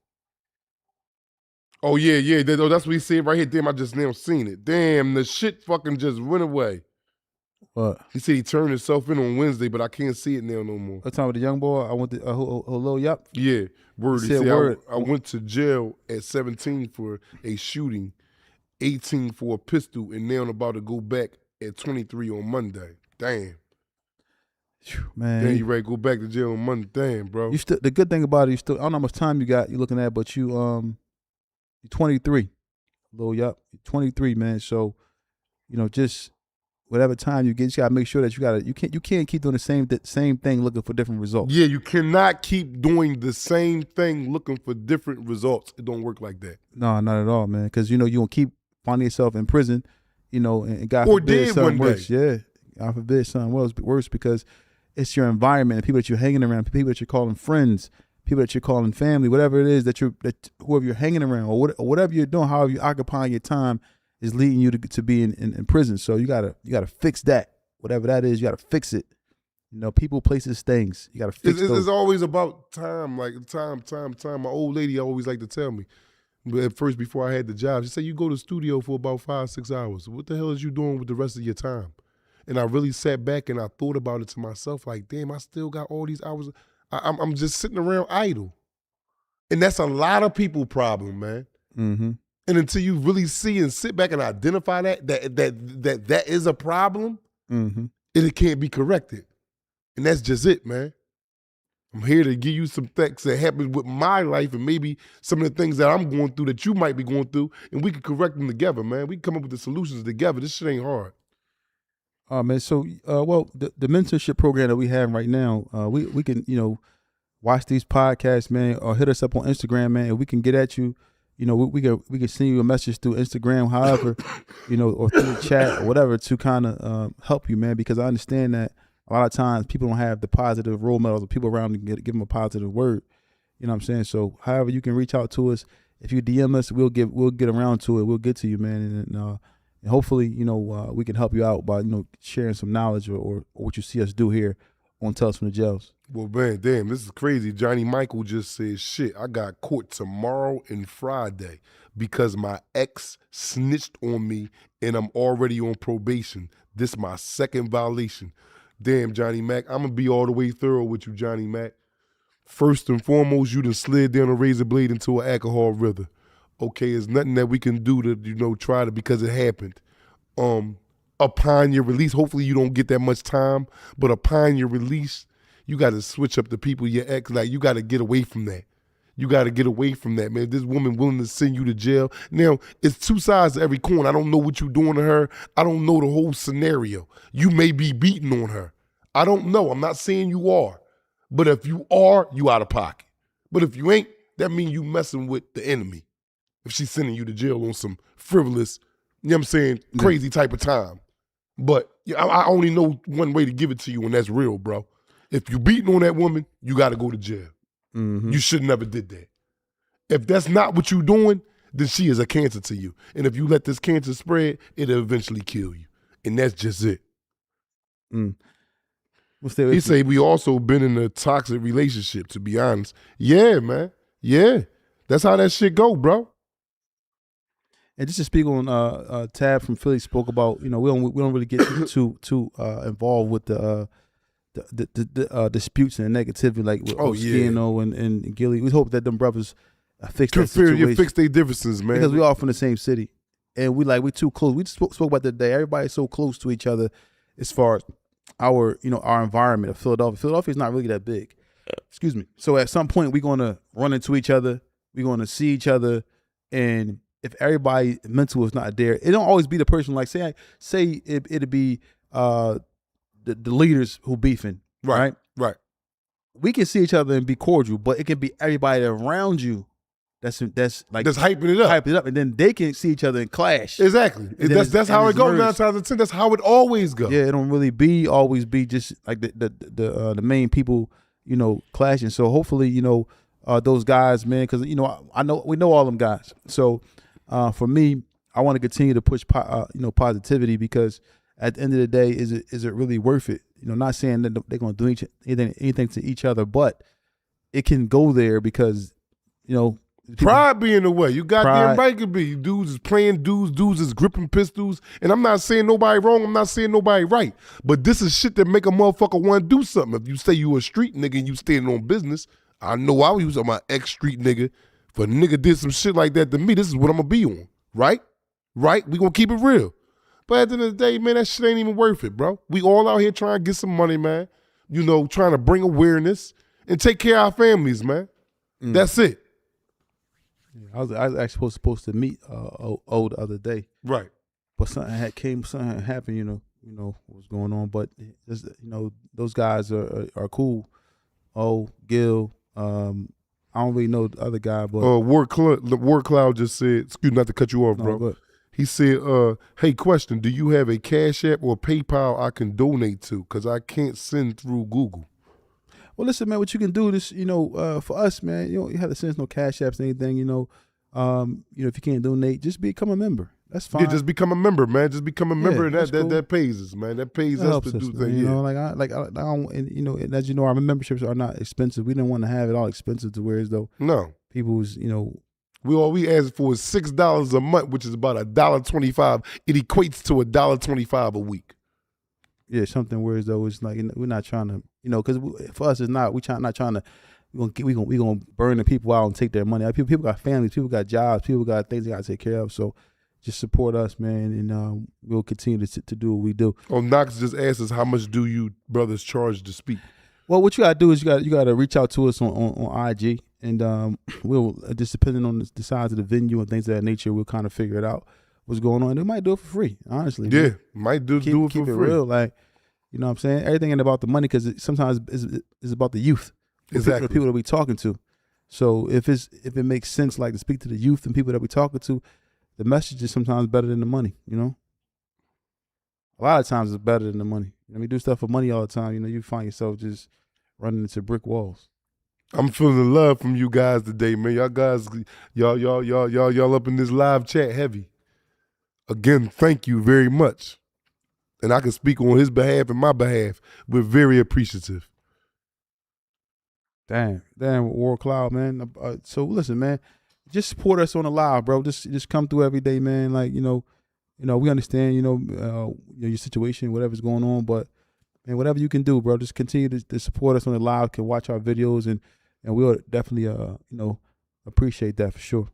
[SPEAKER 3] Oh, yeah. That's what he said right here. Damn, I just now seen it. Damn, the shit fucking just went away.
[SPEAKER 1] What?
[SPEAKER 3] He said he turned himself in on Wednesday, but I can't see it now no more.
[SPEAKER 1] What time with the young boy? I went to Lil Yup.
[SPEAKER 3] Yeah, word. He said
[SPEAKER 1] word.
[SPEAKER 3] I went to jail at 17 for a shooting, 18 for a pistol, and now I'm about to go back at 23 on Monday. Damn.
[SPEAKER 1] Man.
[SPEAKER 3] Then you ready to go back to jail on Monday. Damn, bro.
[SPEAKER 1] You still, the good thing about it, you still, I don't know how much time you got, you're looking at, but you're 23. Lil Yup, you're 23, man. So, you know, just whatever time you get, you just gotta make sure that you can't keep doing the same thing looking for different results.
[SPEAKER 3] Yeah, you cannot keep doing the same thing looking for different results. It don't work like that.
[SPEAKER 1] No, not at all, man. Because, you know, you gonna keep finding yourself in prison, you know, and God
[SPEAKER 3] or
[SPEAKER 1] forbid
[SPEAKER 3] dead
[SPEAKER 1] something
[SPEAKER 3] one
[SPEAKER 1] worse.
[SPEAKER 3] day.
[SPEAKER 1] Yeah, God forbid something worse because it's your environment and people that you're hanging around, people that you're calling friends, people that you're calling family, whatever it is that whoever you're hanging around or whatever you're doing, however you're occupying your time is leading you to be in prison. So you gotta fix that. Whatever that is, you gotta fix it. You know, people, places, things. You gotta fix those.
[SPEAKER 3] It's always about time, like time. My old lady always liked to tell me. But at first, before I had the job, she said, you go to the studio for about 5-6 hours. What the hell is you doing with the rest of your time? And I really sat back and I thought about it to myself, like, damn, I still got all these hours. I'm just sitting around idle. And that's a lot of people problem, man.
[SPEAKER 1] Mm-hmm.
[SPEAKER 3] And until you really see and sit back and identify that is a problem,
[SPEAKER 1] mm-hmm.
[SPEAKER 3] it can't be corrected. And that's just it, man. I'm here to give you some things that happened with my life and maybe some of the things that I'm going through that you might be going through, and we can correct them together, man. We can come up with the solutions together. This shit ain't hard.
[SPEAKER 1] Man, so, well, the mentorship program that we have right now, we can, you know, watch these podcasts, man, or hit us up on Instagram, man, and we can get at you. You know, we can send you a message through Instagram, however, you know, or through the chat or whatever to kind of help you, man, because I understand that a lot of times people don't have the positive role models or people around to give them a positive word. You know what I'm saying? So however you can reach out to us, if you DM us, we'll get around to it. We'll get to you, man. And hopefully, you know, we can help you out by, you know, sharing some knowledge or what you see us do here on Tales from the Jails.
[SPEAKER 3] Well, man, damn, this is crazy. Johnny Michael just said, shit, I got caught tomorrow and Friday because my ex snitched on me and I'm already on probation. This my second violation. Damn, Johnny Mac, I'm going to be all the way thorough with you, Johnny Mac. First and foremost, you done slid down a razor blade into an alcohol river. Okay, there's nothing that we can do to, you know, try to, because it happened. Upon your release, hopefully you don't get that much time, but upon your release, you got to switch up the people your ex, like you got to get away from that. You got to get away from that, man. This woman willing to send you to jail. Now, it's two sides to every coin. I don't know what you're doing to her. I don't know the whole scenario. You may be beating on her. I don't know. I'm not saying you are. But if you are, you out of pocket. But if you ain't, that means you messing with the enemy. If she's sending you to jail on some frivolous, you know what I'm saying, crazy type of time. But I only know one way to give it to you, and that's real, bro. If you beating on that woman, you got to go to jail.
[SPEAKER 1] Mm-hmm.
[SPEAKER 3] You should never did that. If that's not what you doing, then she is a cancer to you. And if you let this cancer spread, it'll eventually kill you. And that's just it. He say we also been in a toxic relationship, to be honest. Yeah, man. Yeah. That's how that shit go, bro.
[SPEAKER 1] And just to speak on Tab from Philly spoke about, we don't really get too involved with the disputes and the negativity like with Oskino and Gilly. We hope that them brothers fix that situation.
[SPEAKER 3] Fix their differences, man.
[SPEAKER 1] Because we all from the same city. And we too close. We just spoke about that day. Everybody's so close to each other as far as our environment of Philadelphia. Philadelphia's not really that big. Excuse me. So at some point we're gonna run into each other. We're gonna see each other, and if everybody mental is not there, it don't always be the person like say it'd be the leaders who beefing, right?
[SPEAKER 3] Right.
[SPEAKER 1] We can see each other and be cordial, but it can be everybody around you that's
[SPEAKER 3] hyping it up,
[SPEAKER 1] and then they can see each other and clash.
[SPEAKER 3] Exactly. That's how it goes 9 times out of 10. That's how it always goes.
[SPEAKER 1] Yeah, it don't really always be just like the main people, clashing. So hopefully, those guys, man, because we know all them guys. So for me, I want to continue to push positivity, because at the end of the day, is it really worth it? Not saying that they're going to do anything to each other, but it can go there because
[SPEAKER 3] pride be in the way. You goddamn right could be. Dudes is playing dudes is gripping pistols. And I'm not saying nobody wrong, I'm not saying nobody right. But this is shit that make a motherfucker want to do something. If you say you a street nigga and you standing on business, I know I was on my ex-street nigga. If a nigga did some shit like that to me, this is what I'm going to be on. Right? Right? We going to keep it real. But at the end of the day, man, that shit ain't even worth it, bro. We all out here trying to get some money, man. Trying to bring awareness and take care of our families, man. That's it.
[SPEAKER 1] I was actually supposed to meet O the other day,
[SPEAKER 3] right?
[SPEAKER 1] But something happened. What was going on. But just, those guys are cool. O, Gil, I don't really know the other guy, but
[SPEAKER 3] Ward Cloud just said, excuse me, not to cut you off, bro.
[SPEAKER 1] No,
[SPEAKER 3] he said, hey, question, do you have a Cash App or PayPal I can donate to? Because I can't send through Google.
[SPEAKER 1] Well, listen, man, what you can do this, for us, man, you have to send no Cash Apps or anything, if you can't donate, just become a member. That's fine.
[SPEAKER 3] Yeah, just become a member, man. Just become a member, and that pays us, man. That pays us to do things.
[SPEAKER 1] I don't, and as you know, our memberships are not expensive. We didn't want to have it all expensive to where as though people's,
[SPEAKER 3] all we ask for is $6 a month, which is about $1.25. It equates to $1.25 a week.
[SPEAKER 1] Yeah, something where as though it's like we're not trying to, because for us it's not. We're not trying to. We gonna burn the people out and take their money. People got families, people got jobs, people got things they got to take care of. So just support us, man, and we'll continue to do what we do.
[SPEAKER 3] Oh, Knox just asked us, how much do you brothers charge to speak?
[SPEAKER 1] Well, what you gotta do is you gotta reach out to us on IG, and we'll just depending on the size of the venue and things of that nature, we'll kind of figure it out what's going on. And we might do it for free, honestly.
[SPEAKER 3] Yeah, might do it for free.
[SPEAKER 1] Keep it real, like what I'm saying. Everything ain't about the money, because sometimes it's about the youth.
[SPEAKER 3] Exactly.
[SPEAKER 1] The people that we talking to. So if it makes sense, like to speak to the youth and people that we talking to, the message is sometimes better than the money. A lot of times it's better than the money. We do stuff for money all the time. You find yourself just running into brick walls.
[SPEAKER 3] I'm feeling the love from you guys today, man. Y'all guys, y'all up in this live chat heavy. Again, thank you very much. And I can speak on his behalf and my behalf. We're very appreciative.
[SPEAKER 1] Damn, War Cloud, man. So listen, man, just support us on the live, bro. Just come through every day, man. Like we understand, your situation, whatever's going on, but man, whatever you can do, bro, just continue to support us on the live. Can watch our videos, and we'll definitely, appreciate that for sure.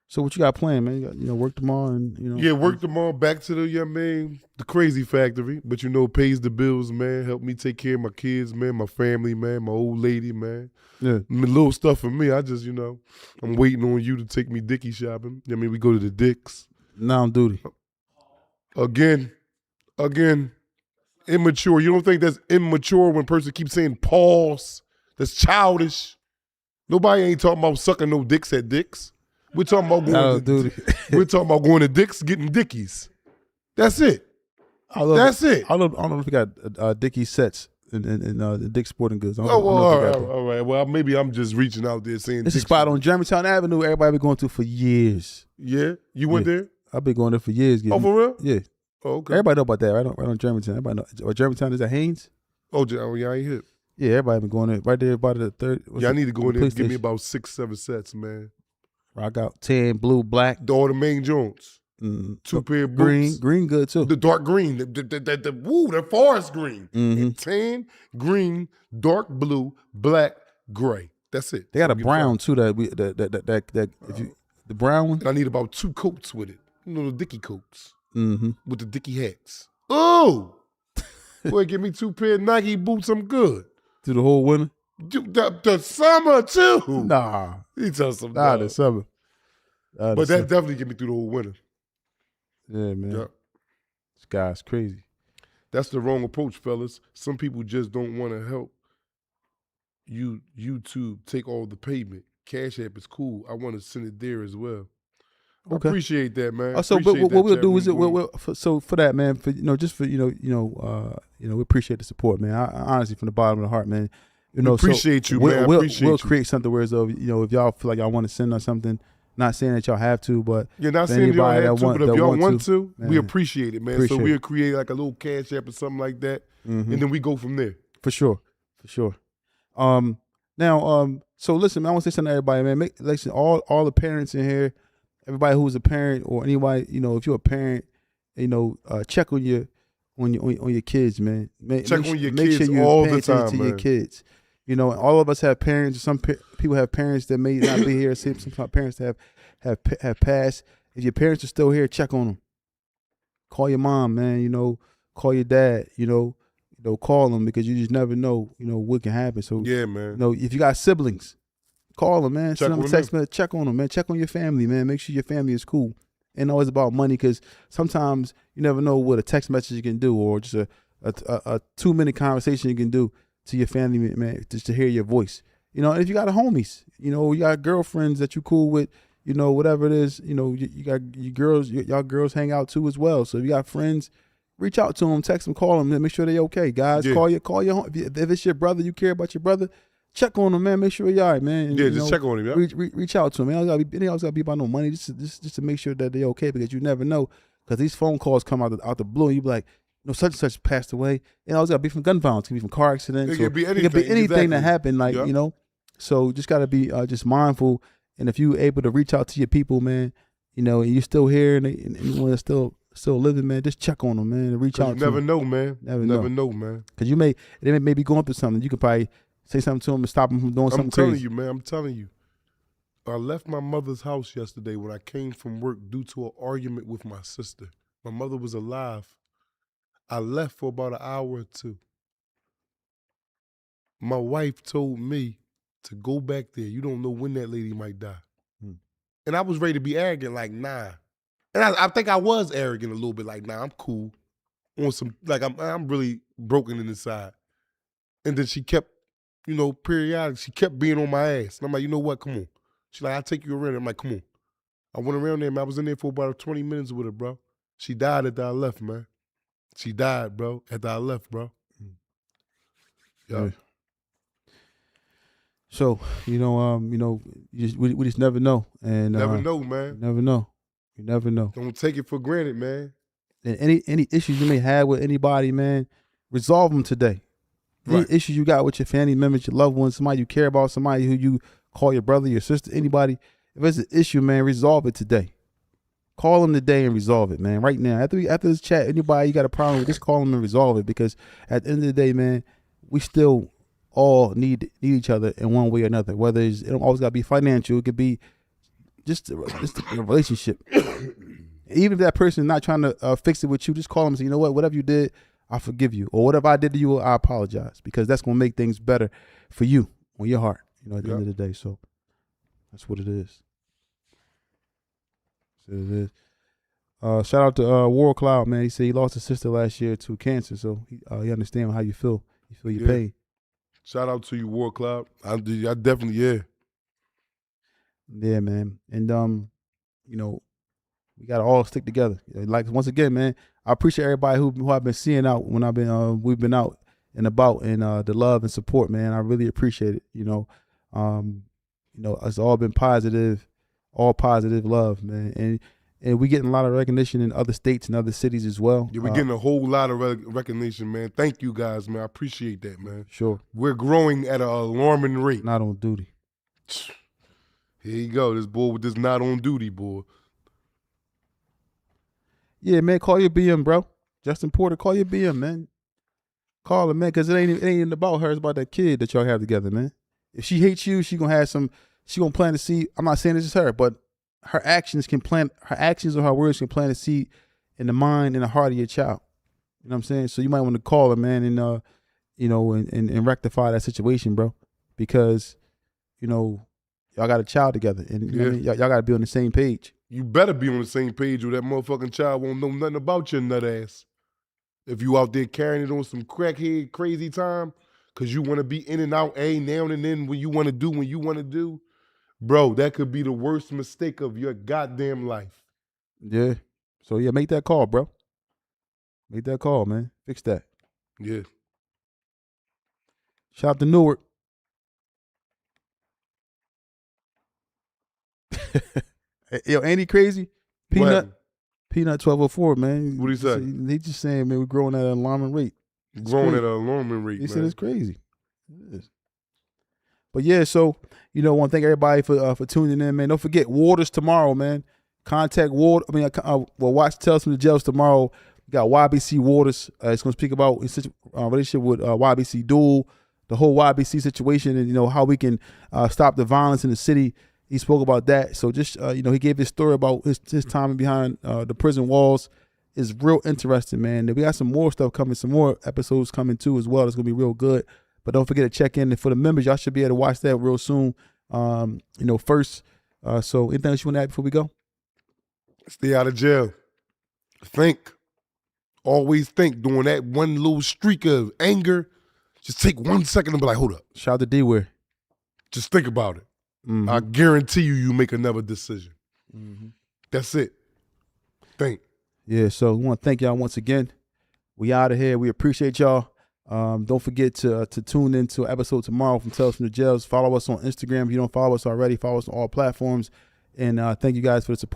[SPEAKER 1] So what you got planned, man? You got, work tomorrow, and
[SPEAKER 3] Yeah, work tomorrow. Back to the crazy factory. But pays the bills, man. Help me take care of my kids, man. My family, man. My old lady, man.
[SPEAKER 1] Yeah,
[SPEAKER 3] little stuff for me. I just, I'm waiting on you to take me Dickie shopping. We go to the Dicks.
[SPEAKER 1] Now on duty.
[SPEAKER 3] Again, immature. You don't think that's immature when a person keeps saying pause? That's childish. Nobody ain't talking about sucking no dicks at Dicks. We're talking about going to Dicks, getting Dickies. That's it. That's it.
[SPEAKER 1] I don't know if we got Dickie sets and the Dick Sporting Goods. I don't
[SPEAKER 3] Oh,
[SPEAKER 1] know
[SPEAKER 3] well,
[SPEAKER 1] if
[SPEAKER 3] all
[SPEAKER 1] they
[SPEAKER 3] right,
[SPEAKER 1] got that.
[SPEAKER 3] all right. Well, maybe I'm just reaching out there saying
[SPEAKER 1] It's a spot on Germantown Avenue. Everybody been going to for years.
[SPEAKER 3] Yeah, you went there?
[SPEAKER 1] I've been going there for years.
[SPEAKER 3] Oh, for real?
[SPEAKER 1] Yeah.
[SPEAKER 3] Oh, okay.
[SPEAKER 1] Everybody know about that, right? Right on Germantown. Everybody know. Or Germantown is at Haynes.
[SPEAKER 3] Oh, yeah, I ain't hit.
[SPEAKER 1] Yeah, everybody been going there right there by the third.
[SPEAKER 3] Yeah, I need to go in there and give me
[SPEAKER 1] station.
[SPEAKER 3] about 6-7 sets, man.
[SPEAKER 1] Rock out tan, blue, black,
[SPEAKER 3] All the main joints.
[SPEAKER 1] mm,
[SPEAKER 3] 2 pair of boots.
[SPEAKER 1] green good too.
[SPEAKER 3] The dark green, the forest green.
[SPEAKER 1] Mhm.
[SPEAKER 3] Tan, green, dark blue, black, gray. That's it.
[SPEAKER 1] They got a
[SPEAKER 3] Don't get
[SPEAKER 1] brown too that if you the brown one.
[SPEAKER 3] And I need about 2 coats with it. You know, the Dickie coats
[SPEAKER 1] Mm-hmm.
[SPEAKER 3] with the Dickie hats. Oh, boy, give me 2 pair of Nike boots. I'm good.
[SPEAKER 1] Through the whole winter.
[SPEAKER 3] The summer too.
[SPEAKER 1] Nah,
[SPEAKER 3] He tells some
[SPEAKER 1] nah,
[SPEAKER 3] dog.
[SPEAKER 1] the summer.
[SPEAKER 3] But that definitely get me through the whole winter.
[SPEAKER 1] yeah, man.
[SPEAKER 3] Yeah.
[SPEAKER 1] This guy's crazy.
[SPEAKER 3] That's the wrong approach, fellas. Some people just don't want to help YouTube take all the payment. Cash App is cool. I want to send it there as well. I
[SPEAKER 1] Okay.
[SPEAKER 3] appreciate that, man.
[SPEAKER 1] So, but
[SPEAKER 3] Appreciate
[SPEAKER 1] what we'll
[SPEAKER 3] that,
[SPEAKER 1] do is
[SPEAKER 3] Chad.
[SPEAKER 1] so for that, man. For just for we appreciate the support, man. I honestly, from the bottom of the heart, man.
[SPEAKER 3] Appreciate you, man. I
[SPEAKER 1] We'll
[SPEAKER 3] appreciate you.
[SPEAKER 1] create something where, if y'all feel like y'all want to send us something, not saying that y'all have to, but
[SPEAKER 3] You're not
[SPEAKER 1] for
[SPEAKER 3] saying y'all
[SPEAKER 1] anybody
[SPEAKER 3] have
[SPEAKER 1] that
[SPEAKER 3] to,
[SPEAKER 1] want-
[SPEAKER 3] but if
[SPEAKER 1] that
[SPEAKER 3] y'all
[SPEAKER 1] want
[SPEAKER 3] want
[SPEAKER 1] to,
[SPEAKER 3] to, we
[SPEAKER 1] man,
[SPEAKER 3] appreciate it, man.
[SPEAKER 1] appreciate
[SPEAKER 3] So we'll
[SPEAKER 1] it.
[SPEAKER 3] create like a little Cash App or something like that,
[SPEAKER 1] Mhm.
[SPEAKER 3] and then we go from there.
[SPEAKER 1] For sure. So listen, man, I want to say something to everybody, man. Listen, all the parents in here, everybody who's a parent or anybody, if you're a parent, check on your kids, man.
[SPEAKER 3] Check on your
[SPEAKER 1] make
[SPEAKER 3] kids
[SPEAKER 1] sure you're
[SPEAKER 3] all
[SPEAKER 1] paying
[SPEAKER 3] the
[SPEAKER 1] attention
[SPEAKER 3] time,
[SPEAKER 1] to your
[SPEAKER 3] man.
[SPEAKER 1] kids. And all of us have parents. Some people have parents that may not be here. Some parents that have passed. If your parents are still here, check on them. Call your mom, man. Call your dad. Call them because you just never know. What can happen. So
[SPEAKER 3] Yeah, man.
[SPEAKER 1] if you got siblings, call them, man.
[SPEAKER 3] Check
[SPEAKER 1] Send them a
[SPEAKER 3] on
[SPEAKER 1] text
[SPEAKER 3] them.
[SPEAKER 1] message. Check on them, man. Check on your family, man. Make sure your family is cool. Ain't always about money because sometimes you never know what a text message can do or just a 2-minute conversation you can do to your family, man, just to hear your voice. And if you got homies, you got girlfriends that you cool with, whatever it is, you got your girls, y'all girls hang out too as well. So if you got friends, reach out to them, text them, call them, make sure they're okay. Guys,
[SPEAKER 3] Yeah.
[SPEAKER 1] call your home. If it's your brother, you care about your brother, check on them, man. Make sure you're all right, man. And,
[SPEAKER 3] Yeah, just check on him. Yeah.
[SPEAKER 1] Reach out to them. It always got to be about no money, just to make sure that they're okay because you never know. Because these phone calls come out the blue, and you be like, such and such passed away. And always got to be from gun violence, it could be from car accidents.
[SPEAKER 3] It could be anything.
[SPEAKER 1] It could be anything that
[SPEAKER 3] exactly.
[SPEAKER 1] happened, like,
[SPEAKER 3] Yeah.
[SPEAKER 1] So just got to be just mindful. And if you able to reach out to your people, man, and you're still here and anyone that's still living, man, just check on them, man, and reach
[SPEAKER 3] 'Cause
[SPEAKER 1] out
[SPEAKER 3] you
[SPEAKER 1] to
[SPEAKER 3] never
[SPEAKER 1] them.
[SPEAKER 3] know, man.
[SPEAKER 1] Never
[SPEAKER 3] Never know, man.
[SPEAKER 1] Because they may be going through something. You could probably say something to them and stop them from doing
[SPEAKER 3] I'm
[SPEAKER 1] something
[SPEAKER 3] telling
[SPEAKER 1] crazy.
[SPEAKER 3] you, man. I'm telling you. I left my mother's house yesterday when I came from work due to an argument with my sister. My mother was alive. I left for about an hour or two. My wife told me to go back there. You don't know when that lady might die. And I was ready to be arrogant, like, nah. And I think I was arrogant a little bit, like, nah, I'm cool. On some, like, I'm really broken inside. And then she kept, periodically, she kept being on my ass. And I'm like, you know what? Come on. She's like, I'll take you around. I'm like, come on. I went around there, man. I was in there for about 20 minutes with her, bro. She died after I left, man. She died, bro, after I left, bro. Yeah.
[SPEAKER 1] So we just never know, and
[SPEAKER 3] Never know, man.
[SPEAKER 1] You never know.
[SPEAKER 3] Don't take it for granted, man.
[SPEAKER 1] And any issues you may have with anybody, man, resolve them today. Any
[SPEAKER 3] Right.
[SPEAKER 1] issues you got with your family members, your loved ones, somebody you care about, somebody who you call your brother, your sister, anybody. If it's an issue, man, resolve it today. Call them today and resolve it, man. Right now, after this chat, anybody you got a problem with, just call them and resolve it. Because at the end of the day, man, we still all need each other in one way or another. Whether it don't always got to be financial, it could be just a relationship. Even if that person is not trying to fix it with you, just call them and say, you know what, whatever you did, I forgive you. Or whatever I did to you, I apologize. Because that's going to make things better for you on your heart, at the end of the day. So that's what it is. That's what it is. Shout out to World Cloud, man. He said he lost his sister last year to cancer. So he understands how you feel. You feel your pain.
[SPEAKER 3] Shout out to you, War Cloud. I definitely, yeah.
[SPEAKER 1] Yeah, man. And we gotta all stick together. Like once again, man, I appreciate everybody who I've been seeing out when we've been out and about, and the love and support, man. I really appreciate it. It's all been positive, all positive love, man. And we getting a lot of recognition in other states and other cities as well.
[SPEAKER 3] Yeah, we're getting a whole lot of recognition, man. Thank you guys, man. I appreciate that, man.
[SPEAKER 1] Sure.
[SPEAKER 3] We're growing at an alarming rate.
[SPEAKER 1] Not on duty.
[SPEAKER 3] Here you go, this boy with this not on duty, boy.
[SPEAKER 1] Yeah, man, call your BM, bro. Justin Porter, call your BM, man. Call her, man, because it ain't even about her. It's about that kid that y'all have together, man. If she hates you, she gonna plant a seed. I'm not saying this is her, but her actions or her words can plant a seed in the mind and the heart of your child. You know what I'm saying? So you might want to call her, man, and and rectify that situation, bro. Because, y'all got a child together, and you know what I mean? Y'all got to be on the same page.
[SPEAKER 3] You better be on the same page, or that motherfucking child won't know nothing about your nut ass. If you out there carrying it on some crackhead crazy time, because you want to be in and out now and then when you want to do, bro, that could be the worst mistake of your goddamn life.
[SPEAKER 1] Yeah. So, yeah, make that call, bro. Make that call, man. Fix that.
[SPEAKER 3] Yeah.
[SPEAKER 1] Shout out to Newark. Yo, ain't he crazy? Peanut 1204, man.
[SPEAKER 3] What'd he say?
[SPEAKER 1] He just saying, man, we're growing at an alarming rate.
[SPEAKER 3] Growing at an alarming rate,
[SPEAKER 1] He
[SPEAKER 3] man.
[SPEAKER 1] said it's crazy. It is. But yeah, so, I want to thank everybody for tuning in, man. Don't forget, Waters tomorrow, man. Contact Waters. Watch Tales from the Jails tomorrow. We got YBC Waters. It's going to speak about his relationship with YBC Duel, the whole YBC situation, and, how we can stop the violence in the city. He spoke about that. So just, he gave his story about his time behind the prison walls. Is real interesting, man. We got some more stuff coming, some more episodes coming too as well. It's going to be real good. But don't forget to check in. And for the members, y'all should be able to watch that real soon. First. So anything else you want to add before we go?
[SPEAKER 3] Stay out of jail. Think. Always think. During that one little streak of anger, just take 1 second and be like, hold up.
[SPEAKER 1] Shout out to D-Ware.
[SPEAKER 3] Just think about it.
[SPEAKER 1] Mm-hmm.
[SPEAKER 3] I guarantee you make another decision.
[SPEAKER 1] Mm-hmm.
[SPEAKER 3] That's it. Think.
[SPEAKER 1] Yeah, so we want to thank y'all once again. We out of here. We appreciate y'all. Don't forget to tune in to an episode tomorrow from Tales from the Jails. Follow us on Instagram. If you don't follow us already, follow us on all platforms. And thank you guys for the support.